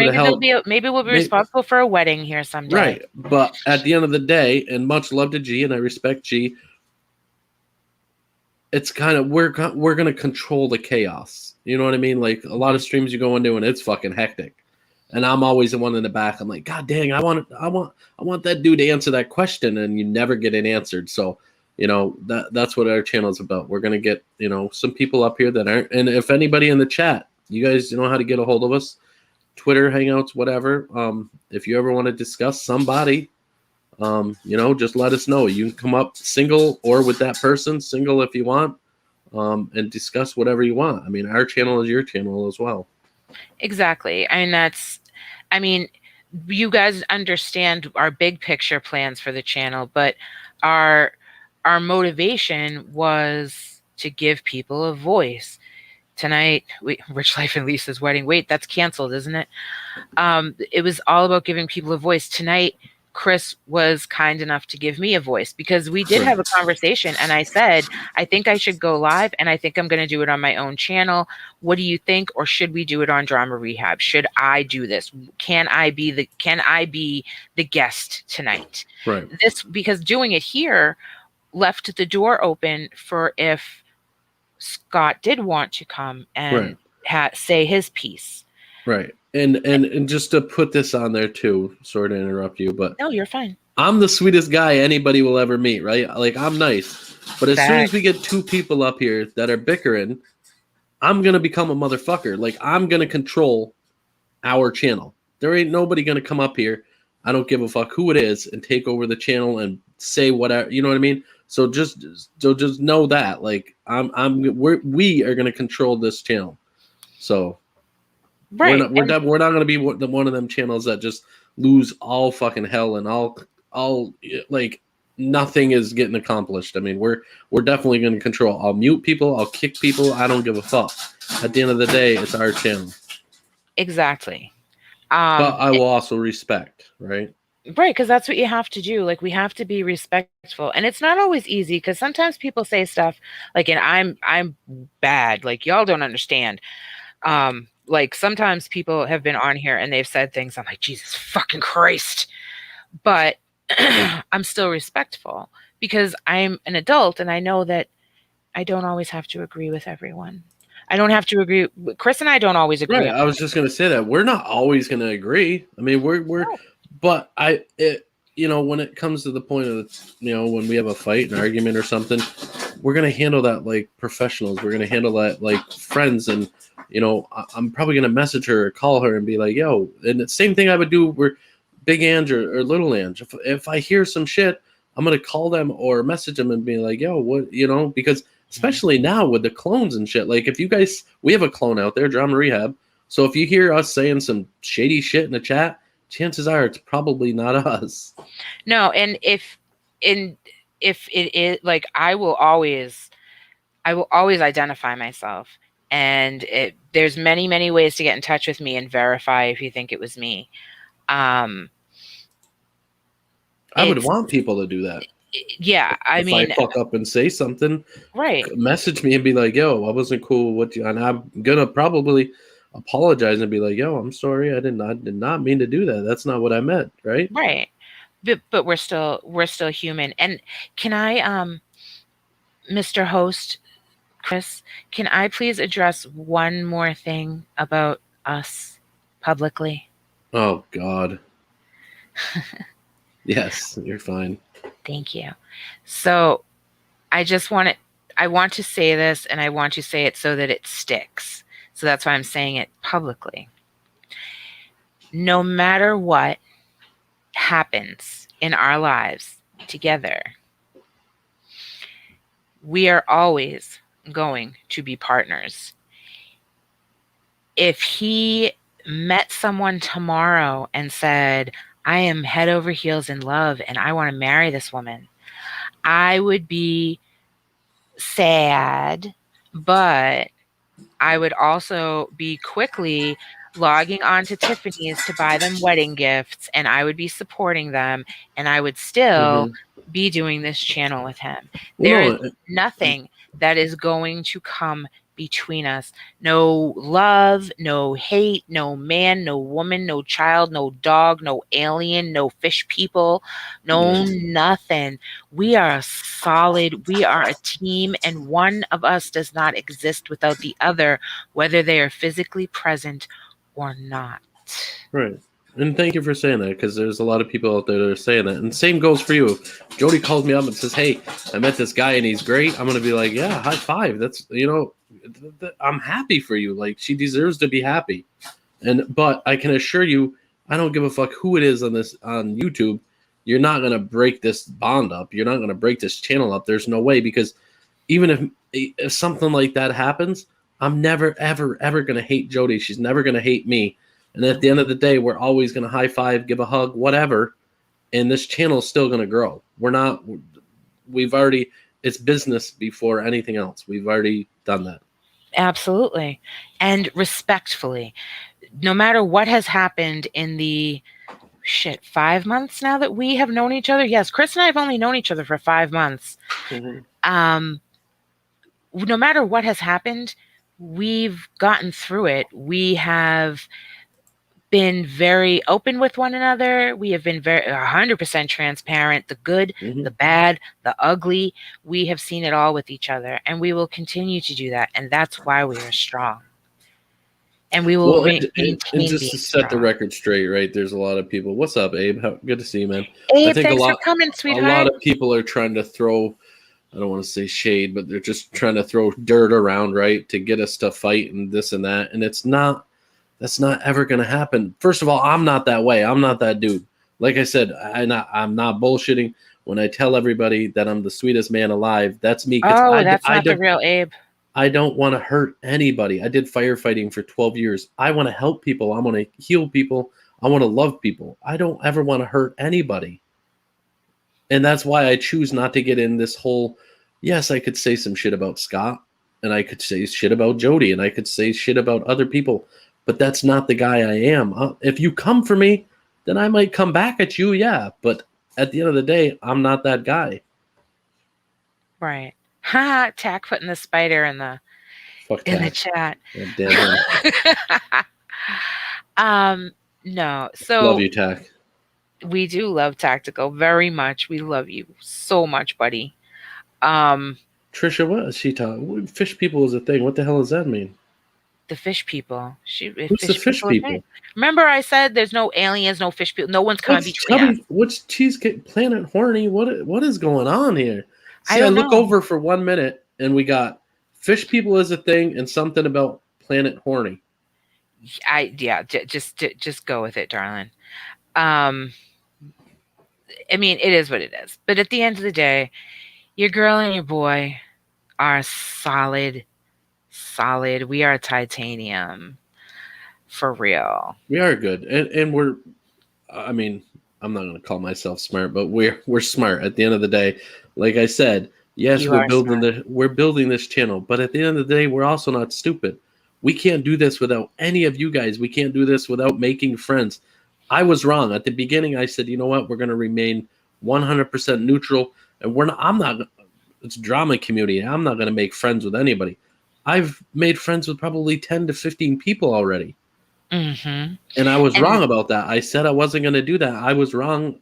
Speaker 2: Maybe we'll be responsible for a wedding here someday.
Speaker 1: Right. But at the end of the day, and much love to G, and I respect G, it's kind of, we're going to control the chaos. You know what I mean? Like a lot of streams you go into and it's fucking hectic. And I'm always the one in the back. I'm like, God dang, I want that dude to answer that question, and you never get it answered. So, that's what our channel is about. We're gonna get, some people up here that aren't. And if anybody in the chat, you guys know how to get a hold of us, Twitter, Hangouts, whatever. If you ever want to discuss somebody, just let us know. You can come up single or with that person, single if you want, and discuss whatever you want. I mean, our channel is your channel as well.
Speaker 2: Exactly. I mean, you guys understand our big picture plans for the channel, but our motivation was to give people a voice. Tonight, Rich Life and Lisa's wedding. Wait, that's canceled, isn't it? It was all about giving people a voice. Tonight, Chris was kind enough to give me a voice because we did have a conversation, and I said, I think I should go live, and I think I'm going to do it on my own channel. What do you think? Or should we do it on Drama Rehab? Should I do this? Can I be the guest tonight?
Speaker 1: Right.
Speaker 2: Because doing it here left the door open for if Scott did want to come and say his piece.
Speaker 1: Right. And just to put this on there too, sorry to interrupt you, but
Speaker 2: no, you're fine.
Speaker 1: I'm the sweetest guy anybody will ever meet, right? Like, I'm nice, but as soon as we get 2 people up here that are bickering, I'm gonna become a motherfucker. Like, I'm gonna control our channel. There ain't nobody gonna come up here, I don't give a fuck who it is, and take over the channel and say whatever. You know what I mean? So just know that, like, we are gonna control this channel. So.
Speaker 2: Right.
Speaker 1: We're not going to be one of them channels that just lose all fucking hell and all like nothing is getting accomplished. I mean, we're definitely going to control. I'll mute people. I'll kick people. I don't give a fuck. At the end of the day, it's our channel.
Speaker 2: Exactly.
Speaker 1: But I will also respect, right?
Speaker 2: Right, because that's what you have to do. Like, we have to be respectful, and it's not always easy because sometimes people say stuff like, and I'm bad. Like, y'all don't understand. Like, sometimes people have been on here and they've said things, I'm like, Jesus fucking Christ. But I'm still respectful because I'm an adult and I know that I don't always have to agree with everyone. I don't have to agree. Chris and I don't always agree.
Speaker 1: Right. I was just going to say that. We're not always going to agree. I mean, but when it comes to the point of, when we have a fight, an argument or something, we're going to handle that like professionals. We're going to handle that like friends. And, I'm probably going to message her or call her and be like, yo, and the same thing I would do with Big Ange or Little Ange. If I hear some shit, I'm going to call them or message them and be like, yo, what, because especially now with the clones and shit, like if you guys, we have a clone out there, Drama Rehab. So if you hear us saying some shady shit in the chat, chances are it's probably not us.
Speaker 2: No. And if it is, like, I will always identify myself. And there's many, many ways to get in touch with me and verify if you think it was me.
Speaker 1: I would want people to do that.
Speaker 2: Yeah, I
Speaker 1: If I
Speaker 2: mean,
Speaker 1: fuck up and say something,
Speaker 2: right.
Speaker 1: message me and be like, "Yo, I wasn't cool with you," and I'm gonna probably apologize and be like, "Yo, I'm sorry. I did not mean to do that. That's not what I meant." Right?
Speaker 2: Right. But we're still human. And can I, Mr. Host Chris, can I please address one more thing about us publicly?
Speaker 1: Oh God. Yes, you're fine.
Speaker 2: Thank you. So I want to say this, and I want to say it so that it sticks. So that's why I'm saying it publicly. No matter what happens in our lives together, we are always going to be partners. If he met someone tomorrow and said, I am head over heels in love and I want to marry this woman, I would be sad, but I would also be quickly logging on to Tiffany's to buy them wedding gifts, and I would be supporting them, and I would still
Speaker 1: Hmm.
Speaker 2: be doing this channel with him.
Speaker 1: Well,
Speaker 2: There is
Speaker 1: no,
Speaker 2: nothing that is going to come between us. No love, no hate, no man, no woman, no child, no dog, no alien, no fish people, no
Speaker 1: yeah.
Speaker 2: nothing. We are solid. We are a team, and one of us does not exist without the other, whether they are physically present or not.
Speaker 1: Right. And thank you for saying that, because there's a lot of people out there that are saying that. And same goes for you. If Jody calls me up and says, "Hey, I met this guy and he's great," I'm gonna be like, "Yeah, high five. That's I'm happy for you. Like, she deserves to be happy." But I can assure you, I don't give a fuck who it is on YouTube. You're not gonna break this bond up. You're not gonna break this channel up. There's no way, because even if something like that happens, I'm never ever ever gonna hate Jody. She's never gonna hate me. And at the end of the day, we're always gonna high five, give a hug, whatever. And this channel is still gonna grow. We're not. We've already. It's business before anything else. We've already done that.
Speaker 2: Absolutely. And respectfully, no matter what has happened in the 5 months now that we have known each other. Yes, Chris and I have only known each other for 5 months.
Speaker 1: Mm-hmm.
Speaker 2: No matter what has happened, we've gotten through it. We have been very open with one another. We have been very 100% transparent, the good,
Speaker 1: Mm-hmm.
Speaker 2: the bad, the ugly. We have seen it all with each other, and we will continue to do that. And that's why we are strong. And we will
Speaker 1: Well, and
Speaker 2: maintain
Speaker 1: just
Speaker 2: being
Speaker 1: to set the
Speaker 2: strong.
Speaker 1: record straight, right? There's a lot of people. What's up, Abe? Good to see you, man. I
Speaker 2: Abe,
Speaker 1: think
Speaker 2: thanks for coming,
Speaker 1: a
Speaker 2: sweetheart.
Speaker 1: lot of people are trying to throw. I don't want to say shade, but they're just trying to throw dirt around, right, to get us to fight and this and that. And it's not. That's not ever going to happen. First of all, I'm not that way. I'm not that dude. Like I said, I'm not bullshitting when I tell everybody that I'm the sweetest man alive. That's me. 'Cause
Speaker 2: Oh, that's not the real Abe.
Speaker 1: I don't want to hurt anybody. I did firefighting for 12 years. I want to help people. I want to heal people. I want to love people. I don't ever want to hurt anybody. And that's why I choose not to get in this whole. Yes, I could say some shit about Scott, and I could say shit about Jody, and I could say shit about other people, but that's not the guy I am. If you come for me, then I might come back at you, yeah. But at the end of the day, I'm not that guy.
Speaker 2: Right. Ha! Tack putting the spider in the
Speaker 1: Fuck
Speaker 2: in the
Speaker 1: that.
Speaker 2: chat.
Speaker 1: God damn him.
Speaker 2: No. So
Speaker 1: Love you, Tack.
Speaker 2: we do love Tactical very much. We love you so much, buddy.
Speaker 1: Trisha, what is she talking? Fish people is a thing. What the hell does that mean?
Speaker 2: The fish people.
Speaker 1: Who's the fish people?
Speaker 2: Remember, I said there's no aliens, no fish people. No one's coming between us.
Speaker 1: What's Cheesecake Planet Horny? What is going on here? See, I look
Speaker 2: know.
Speaker 1: over for 1 minute and we got fish people is a thing and something about Planet Horny.
Speaker 2: Just go with it, darling. I mean, it is what it is. But at the end of the day, your girl and your boy are solid. We are titanium. For real.
Speaker 1: We are good. And we're, I mean, I'm not going to call myself smart, but we're smart at the end of the day. Like I said, yes, we're building this channel, but at the end of the day, we're also not stupid. We can't do this without any of you guys. We can't do this without making friends. I was wrong. At the beginning, I said, you know what? We're going to remain 100% neutral, and I'm not. It's drama community. I'm not going to make friends with anybody. I've made friends with probably 10 to 15 people already.
Speaker 2: Mm-hmm.
Speaker 1: And I was
Speaker 2: And
Speaker 1: wrong about that. I said I wasn't going to do that. I was wrong.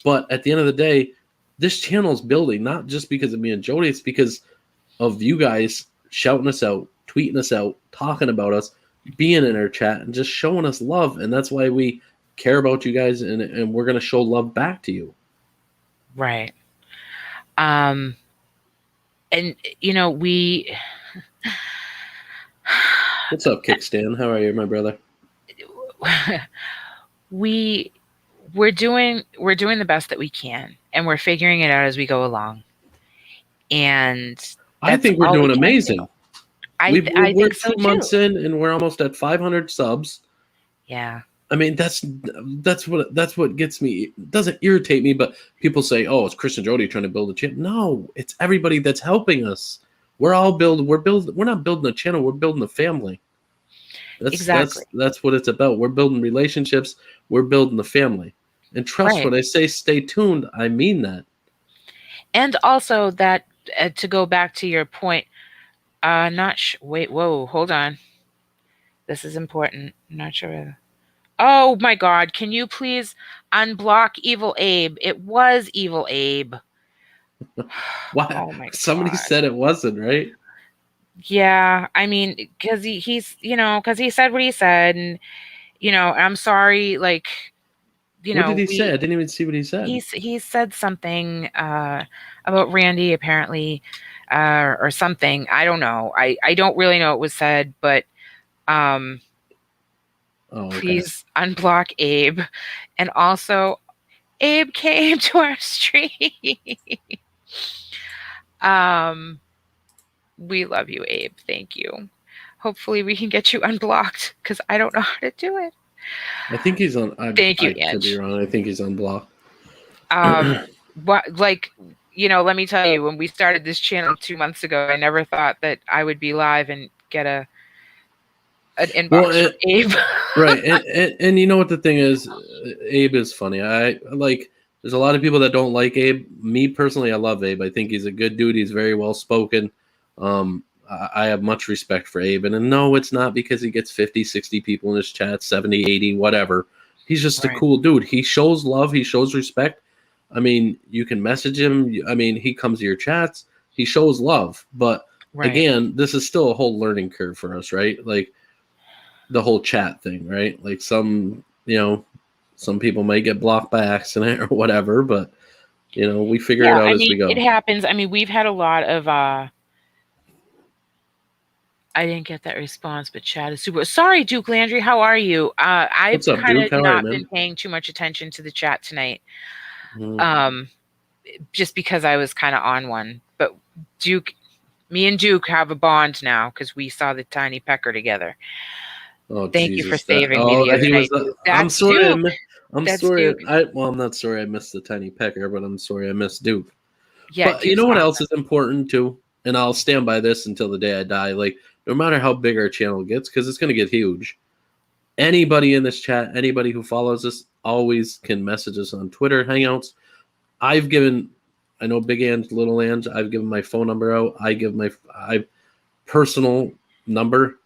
Speaker 1: But at the end of the day, this channel is building, not just because of me and Jody. It's because of you guys shouting us out, tweeting us out, talking about us, being in our chat, and just showing us love. And that's why we care about you guys, and we're going to show love back to you.
Speaker 2: right. And we
Speaker 1: What's up, Kickstand? How are you, my brother?
Speaker 2: we're doing the best that we can, and we're figuring it out as we go along. And
Speaker 1: I think we're doing amazing.
Speaker 2: I
Speaker 1: we're
Speaker 2: think so
Speaker 1: 2 months in, and we're almost at 500 subs.
Speaker 2: Yeah.
Speaker 1: I mean, that's what gets me. It doesn't irritate me, but people say, "Oh, it's Chris and Jody trying to build a channel." No, it's everybody that's helping us. We're not building a channel. We're building a family.
Speaker 2: Exactly.
Speaker 1: That's what it's about. We're building relationships. We're building the family. And trust when I say stay tuned, I mean that.
Speaker 2: And also that to go back to your point, wait, whoa, hold on. This is important. I'm not sure. Oh my God! Can you please unblock Evil Abe? It was Evil Abe.
Speaker 1: Why?
Speaker 2: Oh my
Speaker 1: Somebody
Speaker 2: God.
Speaker 1: said it wasn't, right?
Speaker 2: Yeah, I mean, because he's because he said what he said, and I'm sorry. Like,
Speaker 1: What did he say? I didn't even see what he said.
Speaker 2: He said something about Randy apparently, or something. I don't know. I don't really know what was said, but please unblock Abe, and also Abe came to our stream. We love you, Abe. Thank you. Hopefully we can get you unblocked because I don't know how to do it.
Speaker 1: I think he's on.
Speaker 2: Thank you,
Speaker 1: I could be wrong. I think he's unblocked.
Speaker 2: Let me tell you, when we started this channel 2 months ago, I never thought that I would be live and get an inbox from Abe.
Speaker 1: Right, and you know what the thing is, Abe is funny. There's a lot of people that don't like Abe. Me personally, I love Abe. I think he's a good dude. He's very well spoken. I have much respect for Abe. And no, it's not because he gets 50, 60 people in his chat, 70, 80, whatever. He's just a cool dude. He shows love. He shows respect. I mean, you can message him. I mean, he comes to your chats. He shows love. But again, this is still a whole learning curve for us, right? Like the whole chat thing, right? Like some people might get blocked by accident or whatever, but we figure it out as we go.
Speaker 2: It happens. I mean, we've had a lot of I didn't get that response, but chat is super. Sorry, Duke Landry. How are you? I've kind of not been paying too much attention to the chat tonight. Mm-hmm. Just because I was kind of on one. But me and Duke have a bond now because we saw the Tiny Pecker together.
Speaker 1: Oh,
Speaker 2: thank you for saving me the other night.
Speaker 1: I'm sorry. I'm sorry.
Speaker 2: Duke.
Speaker 1: I'm not sorry I missed the Tiny Pecker, but I'm sorry I missed Duke.
Speaker 2: Yeah,
Speaker 1: but you know what else is important too? And I'll stand by this until the day I die. Like, no matter how big our channel gets, because it's going to get huge. Anybody in this chat, anybody who follows us, always can message us on Twitter, Hangouts. I know Big Ange, Little Ange, I've given my phone number out. I give my personal number.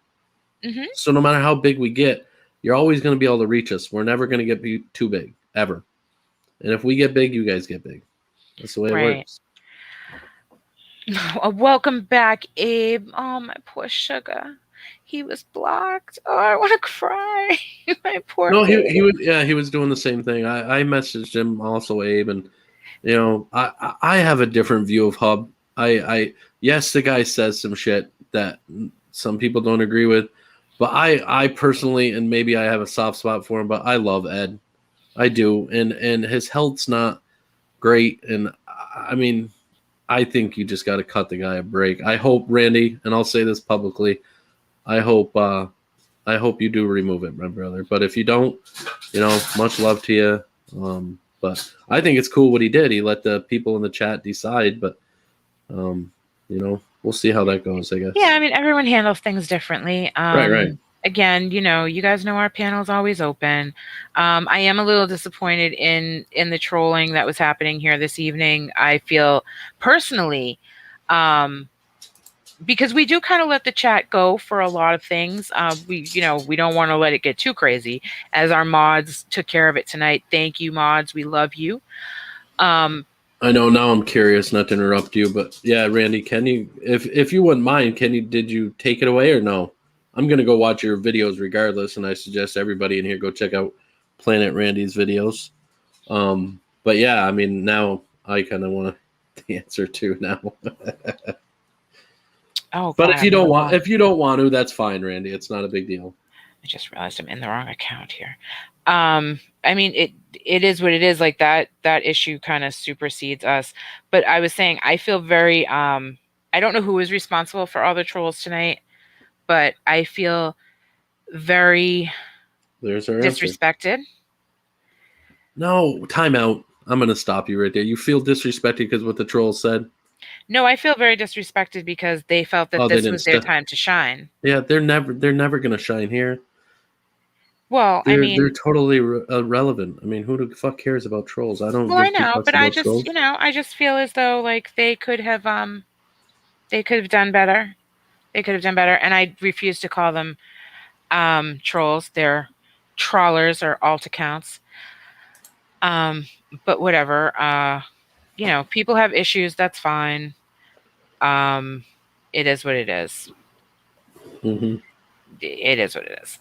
Speaker 2: Mm-hmm.
Speaker 1: So no matter how big we get, you're always going to be able to reach us. We're never going to get too big, ever. And if we get big, you guys get big. That's the way it works.
Speaker 2: Welcome back, Abe. Oh, my poor sugar. He was blocked. Oh, I want to cry. My poor.
Speaker 1: No, he was doing the same thing. I messaged him also, Abe, and I have a different view of Hub. Yes, the guy says some shit that some people don't agree with, but I personally, and maybe I have a soft spot for him, but I love Ed. I do, and his health's not great, and I mean, I think you just got to cut the guy a break. I hope, Randy, and I'll say this publicly, I hope you do remove it, my brother. But if you don't, much love to you. But I think it's cool what he did. He let the people in the chat decide, but we'll see how that goes, I guess.
Speaker 2: Yeah, I mean, everyone handles things differently.
Speaker 1: Right.
Speaker 2: again, you guys know our panel is always open. I am a little disappointed in the trolling that was happening here this evening. I feel personally, because we do kind of let the chat go for a lot of things. We don't want to let it get too crazy, as our mods took care of it tonight. Thank you, mods. We love you.
Speaker 1: I know now I'm curious, not to interrupt you, but yeah, Randy, can you, if you wouldn't mind, did you take it away or no? I'm going to go watch your videos regardless, and I suggest everybody in here go check out Planet Randy's videos. But yeah, I mean, now I kind of want the answer too now.
Speaker 2: Oh,
Speaker 1: But
Speaker 2: God,
Speaker 1: if you don't want to, that's fine, Randy. It's not a big deal.
Speaker 2: I just realized I'm in the wrong account here. I mean, it is what it is. Like that issue kind of supersedes us. But I was saying, I feel very, I don't know who was responsible for all the trolls tonight, but I feel very
Speaker 1: There's our
Speaker 2: disrespected.
Speaker 1: Answer. No, time out. I'm going to stop you right there. You feel disrespected because what the trolls said?
Speaker 2: No, I feel very disrespected because they felt that this was their time to shine.
Speaker 1: Yeah, they're never going to shine here.
Speaker 2: Well,
Speaker 1: they're totally irrelevant. I mean, who the fuck cares about trolls? I don't.
Speaker 2: Well, I know, but I just, I just feel as though like they could have done better. They could have done better, and I refuse to call them trolls. They're trawlers or alt accounts. But whatever. People have issues. That's fine. It is what it is.
Speaker 1: Mm-hmm.
Speaker 2: It is what it is.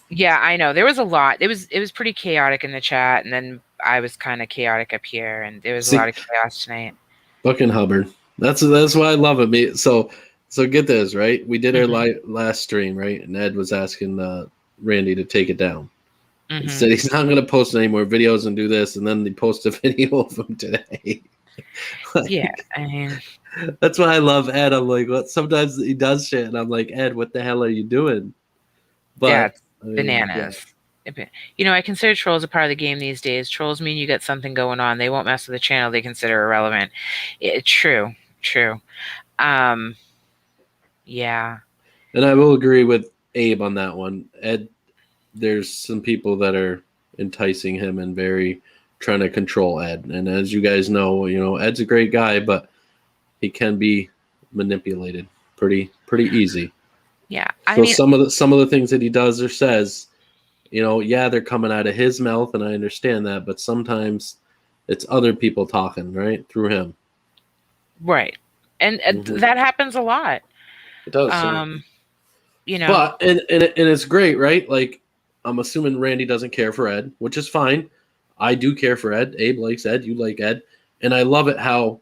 Speaker 2: Yeah, I know. There was a lot. It was pretty chaotic in the chat, and then I was kind of chaotic up here, and there was a lot of chaos tonight.
Speaker 1: Fucking Hubbard. That's why I love it. So get this, right? We did our last stream, right? And Ed was asking Randy to take it down. He said he's not going to post any more videos and do this, and then he posted a video of him today.
Speaker 2: Yeah, I mean,
Speaker 1: that's why I love Ed. I'm like, what? Sometimes he does shit, and I'm like, Ed, what the hell are you doing? But
Speaker 2: yeah, bananas. Yeah. I consider trolls a part of the game these days. Trolls mean you got something going on. They won't mess with the channel they consider irrelevant. True. Yeah.
Speaker 1: And I will agree with Abe on that one. Ed, there's some people that are enticing him and very trying to control Ed. And as you guys know, Ed's a great guy, but he can be manipulated pretty easy.
Speaker 2: Yeah.
Speaker 1: I mean, some of the things that he does or says, they're coming out of his mouth, and I understand that, but sometimes it's other people talking, right, through him.
Speaker 2: Right. And that happens a lot.
Speaker 1: It does. But and it's great, right? Like, I'm assuming Randy doesn't care for Ed, which is fine. I do care for Ed. Abe likes Ed. You like Ed. And I love it how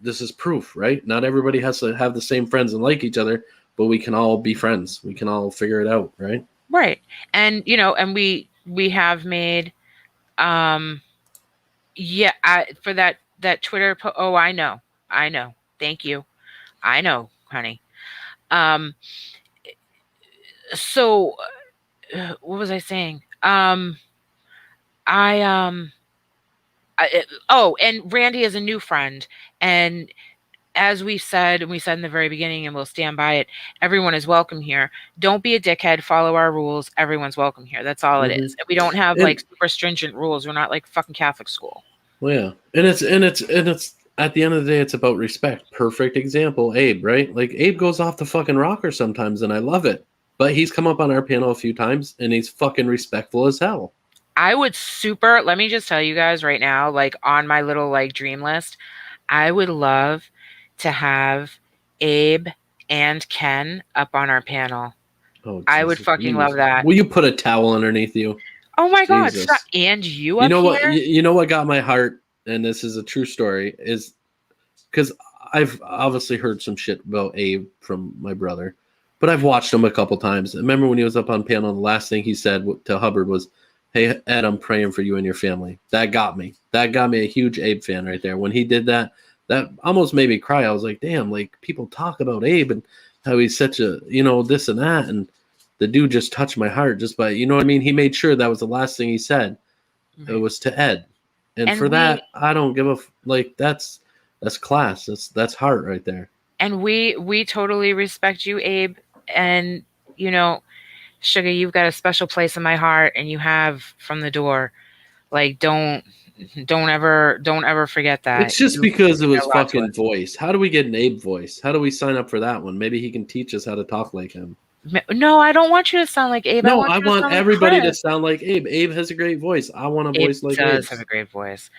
Speaker 1: this is proof, right? Not everybody has to have the same friends and like each other, but we can all be friends. We can all figure it out, right?
Speaker 2: Right. And, and we have made, for that Twitter, I know. Thank you. I know, honey. So what was I saying? And Randy is a new friend, and as we said in the very beginning, and we'll stand by it, everyone is welcome here. Don't be a dickhead. Follow our rules. Everyone's welcome here. That's all it is. We don't have like super stringent rules. We're not like fucking Catholic school.
Speaker 1: Well, yeah, and it's at the end of the day, it's about respect. Perfect example, Abe, right? Like, Abe goes off the fucking rocker sometimes, and I love it. But he's come up on our panel a few times, and he's fucking respectful as hell.
Speaker 2: I would let me just tell you guys right now, like, on my little like dream list, I would love to have Abe and Ken up on our panel. Oh, I would fucking love that.
Speaker 1: Will you put a towel underneath you?
Speaker 2: Oh my God! Stop. And you up
Speaker 1: here? You know what got my heart, and this is a true story, is because I've obviously heard some shit about Abe from my brother, but I've watched him a couple times. Remember when he was up on panel, the last thing he said to Hubbard was, "Hey, Ed, I'm praying for you and your family." That got me. That got me a huge Abe fan right there. When he did that, that almost made me cry. I was like, damn, like, people talk about Abe and how he's such a, this and that. And the dude just touched my heart just by, you know what I mean? He made sure that was the last thing he said. Mm-hmm. It was to Ed. And for that, I don't give that's class. That's heart right there.
Speaker 2: And we totally respect you, Abe. And, you know, Sugar, you've got a special place in my heart, and you have from the door. Like, don't ever forget that.
Speaker 1: It's just
Speaker 2: You
Speaker 1: because of
Speaker 2: mean
Speaker 1: his
Speaker 2: a lot to
Speaker 1: fucking
Speaker 2: us.
Speaker 1: voice. How do we get an Abe voice? How do we sign up for that one? Maybe he can teach us how to talk like him.
Speaker 2: No, I don't want you to sound like Abe. I
Speaker 1: No,
Speaker 2: want
Speaker 1: I
Speaker 2: you to
Speaker 1: want
Speaker 2: sound like
Speaker 1: everybody to
Speaker 2: Chris.
Speaker 1: sound like Abe. Abe has a great voice. I want a
Speaker 2: Abe
Speaker 1: voice like
Speaker 2: does have
Speaker 1: Abe's.
Speaker 2: a great voice,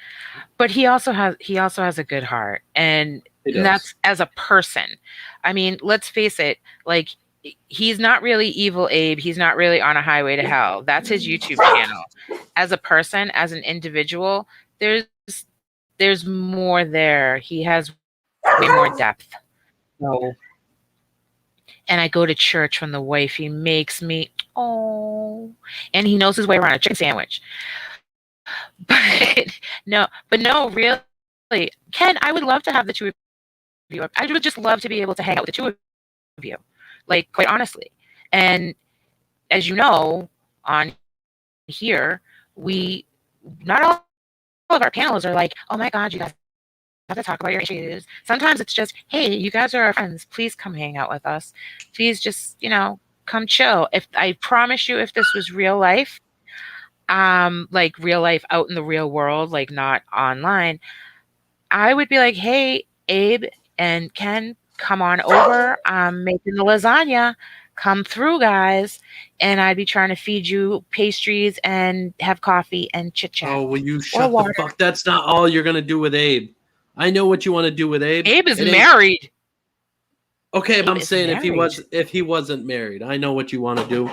Speaker 2: but he also has a good heart, and
Speaker 1: He does.
Speaker 2: that's as a person. I mean, let's face it. Like, he's not really evil, Abe. He's not really on a highway to hell. That's his YouTube channel. As a person, as an individual, there's more there. He has way more depth. So, and I go to church when the wifey makes me. Oh, and he knows his way around a chicken sandwich. But no, really, Ken, I would love to have the two of you. I would just love to be able to hang out with the two of you, like, quite honestly. And as you know, on here, we not all of our panels are like, oh my God, you guys have to talk about your issues. Sometimes it's just, hey, you guys are our friends. Please come hang out with us. Please just, come chill. If I promise you, if this was real life, like real life out in the real world, like not online, I would be like, hey, Abe and Ken, come on over. I'm making the lasagna. Come through, guys. And I'd be trying to feed you pastries and have coffee and chit chat
Speaker 1: Oh, will you
Speaker 2: or
Speaker 1: shut the
Speaker 2: water.
Speaker 1: fuck? That's not all you're gonna do with Abe. I know what you want to do with Abe.
Speaker 2: Abe is
Speaker 1: It ain't
Speaker 2: married.
Speaker 1: okay. But
Speaker 2: Abe
Speaker 1: I'm
Speaker 2: is
Speaker 1: saying
Speaker 2: married.
Speaker 1: if he wasn't married, I know what you want to do.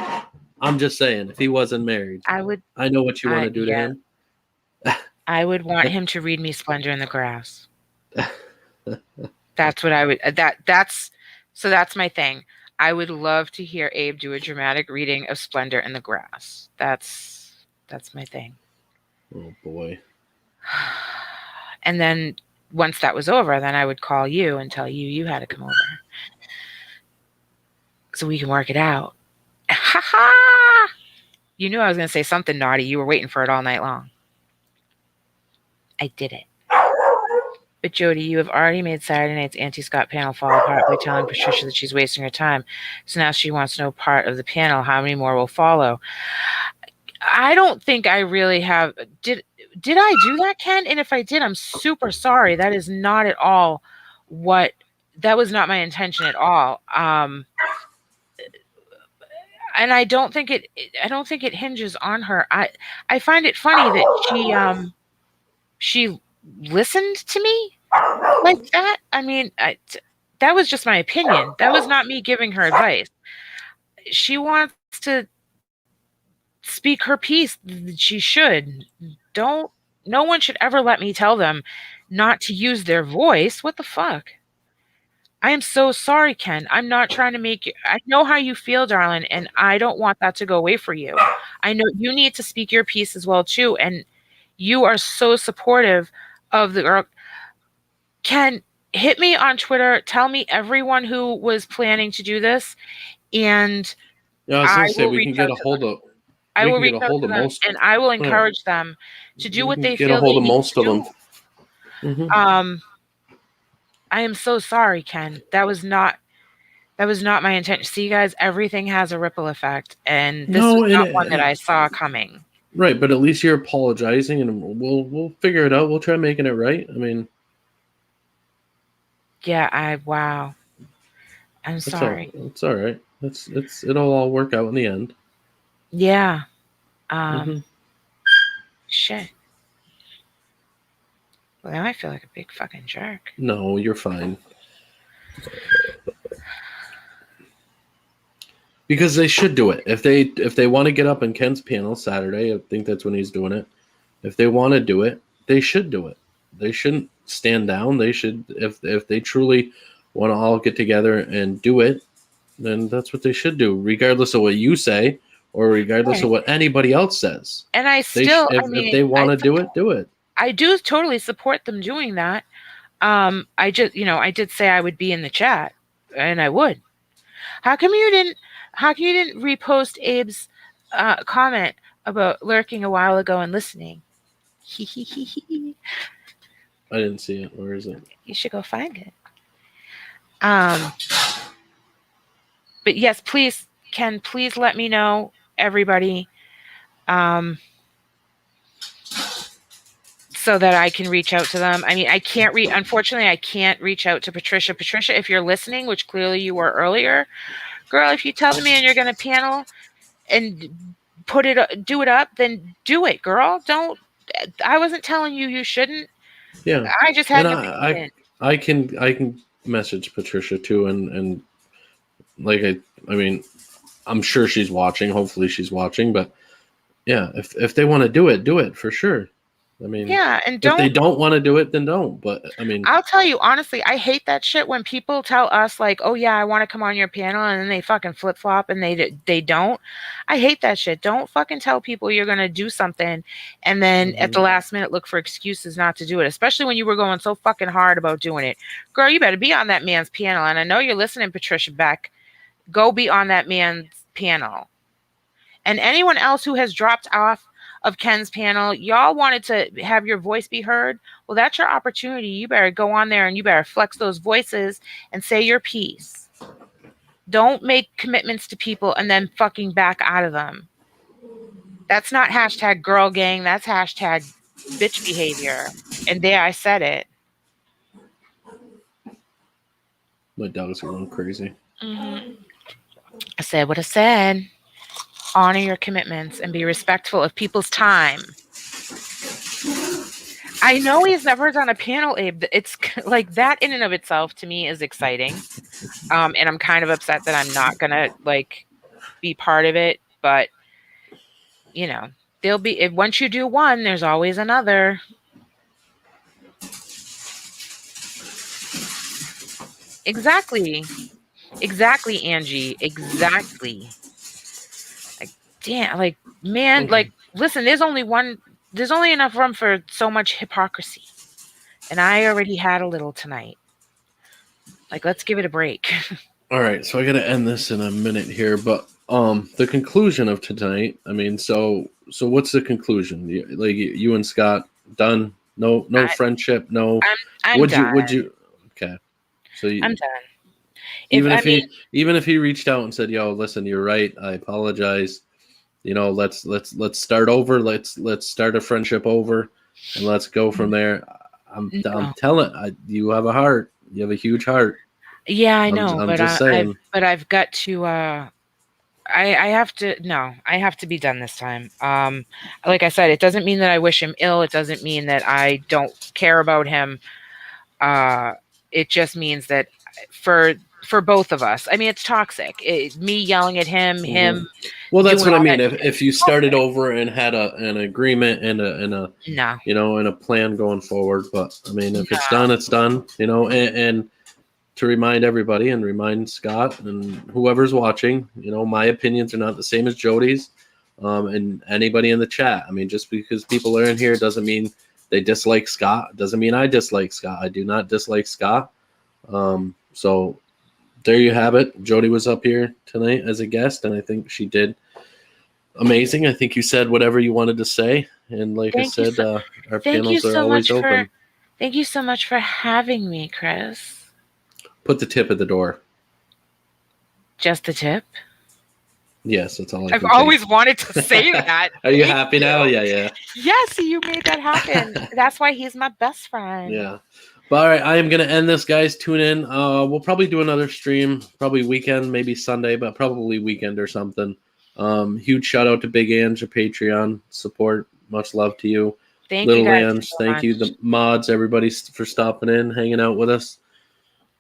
Speaker 1: I'm just saying if he wasn't married,
Speaker 2: I would,
Speaker 1: I know what you want to do to
Speaker 2: yeah,
Speaker 1: him.
Speaker 2: I would want him to read me Splendor in the Grass. That's what I would. That's my thing. I would love to hear Abe do a dramatic reading of Splendor in the Grass. That's my thing.
Speaker 1: Oh boy.
Speaker 2: And then once that was over, then I would call you and tell you had to come over so we can work it out. Ha ha! You knew I was going to say something naughty. You were waiting for it all night long. I did it. But Jody, you have already made Saturday night's anti-Scott panel fall apart by telling Patricia that she's wasting her time. So now she wants no part of the panel. How many more will follow? I don't think I really have. Did I do that, Ken? And if I did, I'm super sorry. That is not at all what. That was not my intention at all. And I don't think it. I don't think it hinges on her. I find it funny that she listened to me like that. I mean, that was just my opinion. That was not me giving her advice. She wants to speak her piece. She should. Don't. No one should ever let me tell them not to use their voice. What the fuck? I am so sorry, Ken. I'm not trying to make you. I know how you feel, darling, and I don't want that to go away for you. I know you need to speak your piece as well too, and you are so supportive of the girl. Ken, hit me on Twitter. Tell me everyone who was planning to do this, and
Speaker 1: Yeah, I was
Speaker 2: I
Speaker 1: gonna say
Speaker 2: will
Speaker 1: we
Speaker 2: reach
Speaker 1: can get
Speaker 2: out
Speaker 1: a
Speaker 2: to them.
Speaker 1: hold of
Speaker 2: I
Speaker 1: we
Speaker 2: will
Speaker 1: can get
Speaker 2: reach
Speaker 1: a
Speaker 2: out
Speaker 1: hold
Speaker 2: to
Speaker 1: of
Speaker 2: them,
Speaker 1: most.
Speaker 2: and I will
Speaker 1: Yeah,
Speaker 2: encourage them to do
Speaker 1: we
Speaker 2: what
Speaker 1: can
Speaker 2: they
Speaker 1: get a
Speaker 2: feel
Speaker 1: hold
Speaker 2: they
Speaker 1: of
Speaker 2: need
Speaker 1: most
Speaker 2: to
Speaker 1: of them.
Speaker 2: do.
Speaker 1: Mm-hmm.
Speaker 2: I am so sorry, Ken. That was not my intention. See, guys, everything has a ripple effect, and this was
Speaker 1: No,
Speaker 2: not one that I saw coming.
Speaker 1: right, but at least you're apologizing, and we'll figure it out. We'll try making it right. I mean,
Speaker 2: Yeah, wow. I'm
Speaker 1: it's all
Speaker 2: sorry.
Speaker 1: right. It'll all work out in the end.
Speaker 2: Yeah.
Speaker 1: Mm-hmm.
Speaker 2: Shit. Well, now I feel like a big fucking jerk.
Speaker 1: No, you're fine. Because they should do it. If they want to get up in Ken's panel Saturday, I think that's when he's doing it. If they want to do it, they should do it. They shouldn't stand down. They should if they truly want to all get together and do it, then that's what they should do, regardless of what you say or regardless of
Speaker 2: Right.
Speaker 1: what anybody else says.
Speaker 2: And I
Speaker 1: They
Speaker 2: still, I
Speaker 1: if
Speaker 2: mean,
Speaker 1: they want to do it, do it.
Speaker 2: I do totally support them doing that. I just, I did say I would be in the chat, and I would. How come you didn't? How come you didn't repost Abe's comment about lurking a while ago and listening? You
Speaker 1: I didn't see it. Where is it?
Speaker 2: should go find it. Um, but yes, please, Ken, please let me know, everybody, so that I can reach out to them. I mean, unfortunately, I can't reach out to Patricia. Patricia, if you're listening, which clearly you were earlier, girl, if you tell the man you're going to panel and do it up, then do it, girl. Don't. I wasn't telling you you shouldn't.
Speaker 1: Yeah,
Speaker 2: I just had
Speaker 1: and
Speaker 2: an opinion.
Speaker 1: I can message Patricia too, and like I mean, I'm sure she's watching. Hopefully, she's watching. But yeah, if they want to do it for sure. I mean,
Speaker 2: Yeah, and
Speaker 1: if they
Speaker 2: don't.
Speaker 1: don't want to do it, then don't. But I mean,
Speaker 2: I'll tell you honestly, I hate that shit when people tell us like, "Oh yeah, I want to come on your panel," and then they fucking flip flop and they don't. I hate that shit. Don't fucking tell people you're gonna do something, and then at the last minute look for excuses not to do it. Especially when you were going so fucking hard about doing it, girl. You better be on that man's panel. And I know you're listening, Patricia Beck. Go be on that man's panel. And anyone else who has dropped off of Ken's panel, y'all wanted to have your voice be heard. Well, that's your opportunity. You better go on there and you better flex those voices and say your piece. Don't make commitments to people and then fucking back out of them. That's not hashtag girl gang. That's hashtag bitch behavior. And there, I said it.
Speaker 1: my dogs are going crazy.
Speaker 2: I said what I said. Honor your commitments and be respectful of people's time. I know he's never done a panel, Abe. It's like that in and of itself to me is exciting. And I'm kind of upset that I'm not gonna like be part of it. But you know, there'll be once you do one, there's always another. Exactly, Angie. Exactly. Like, damn. Like, man.
Speaker 1: Okay.
Speaker 2: Like, listen. There's only enough room for so much hypocrisy, and I already had a little tonight. Like, let's give it a break.
Speaker 1: All right, so I got to end this in a minute here, but the conclusion of tonight. I mean, so what's the conclusion? You and Scott done? No friendship. No.
Speaker 2: I'm done.
Speaker 1: Would you? Okay. So
Speaker 2: I'm done.
Speaker 1: Even if he reached out and said, "Yo, listen, you're right. I apologize. You know, let's start over. Let's start a friendship over, and let's go from there." I'm telling you have a heart. You have a huge heart.
Speaker 2: Yeah, I know,
Speaker 1: I'm just saying.
Speaker 2: I've got to. I have to. No, I have to be done this time. Like I said, it doesn't mean that I wish him ill. It doesn't mean that I don't care about him. It just means that for both of us. I mean, it's toxic. Me yelling at him, him.
Speaker 1: Well, that's what I mean. If you started over and had an agreement and a
Speaker 2: no,
Speaker 1: you know, and a plan going forward, but I mean, if it's done, it's done. You know, and to remind everybody and remind Scott and whoever's watching, you know, my opinions are not the same as Jody's, and anybody in the chat. I mean, just because people are in here doesn't mean they dislike Scott. Doesn't mean I dislike Scott. I do not dislike Scott. So there you have it. Jody was up here tonight as a guest, and I think she did amazing. I think you said whatever you wanted to say, and like I said, our panels are always open.
Speaker 2: Thank you so much for having me, Chris.
Speaker 1: Put the tip at the door.
Speaker 2: Just the tip?
Speaker 1: Yes, that's all.
Speaker 2: I've always wanted to say that.
Speaker 1: Are you happy now? Yeah.
Speaker 2: Yes, you made that happen. That's why he's my best friend.
Speaker 1: Yeah. But all right, I am going to end this, guys. Tune in. We'll probably do another stream, probably weekend, maybe Sunday, but probably weekend or something. Huge shout out to Big Ange, a Patreon support. Much love to you.
Speaker 2: Thank
Speaker 1: Little
Speaker 2: you guys
Speaker 1: Ange,
Speaker 2: so
Speaker 1: thank
Speaker 2: much.
Speaker 1: you. The mods, everybody for stopping in, hanging out with us.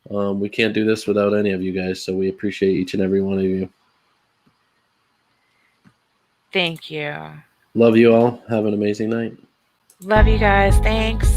Speaker 1: We can't do this without any of you guys, so we appreciate each and every one of you.
Speaker 2: Thank you.
Speaker 1: Love you all. Have an amazing night.
Speaker 2: Love you guys. Thanks.